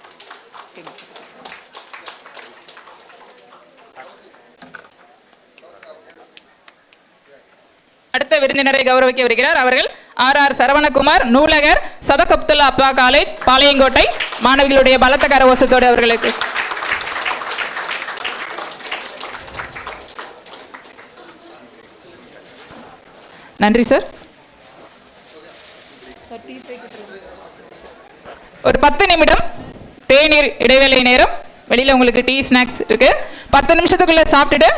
அடுத்த விருந்தினரை கௌரவிக்க வருகிறார். அவர்கள் RR சரவணகுமார், நூலகர், சதக் அப்துல்லா அப்பா காலேஜ், பாளையங்கோட்டை. மாணவிகளுடைய பலத்த கரகோஷத்தோடு அவர்களுக்கு நன்றி சார். ஒரு 10 நிமிடம் தேநீர் இடைவேளை நேரம். வெளியில உங்களுக்கு டீ ஸ்நாக்ஸ் இருக்கு. 10 நிமிஷத்துக்குள்ள சாப்பிட்டுட்டு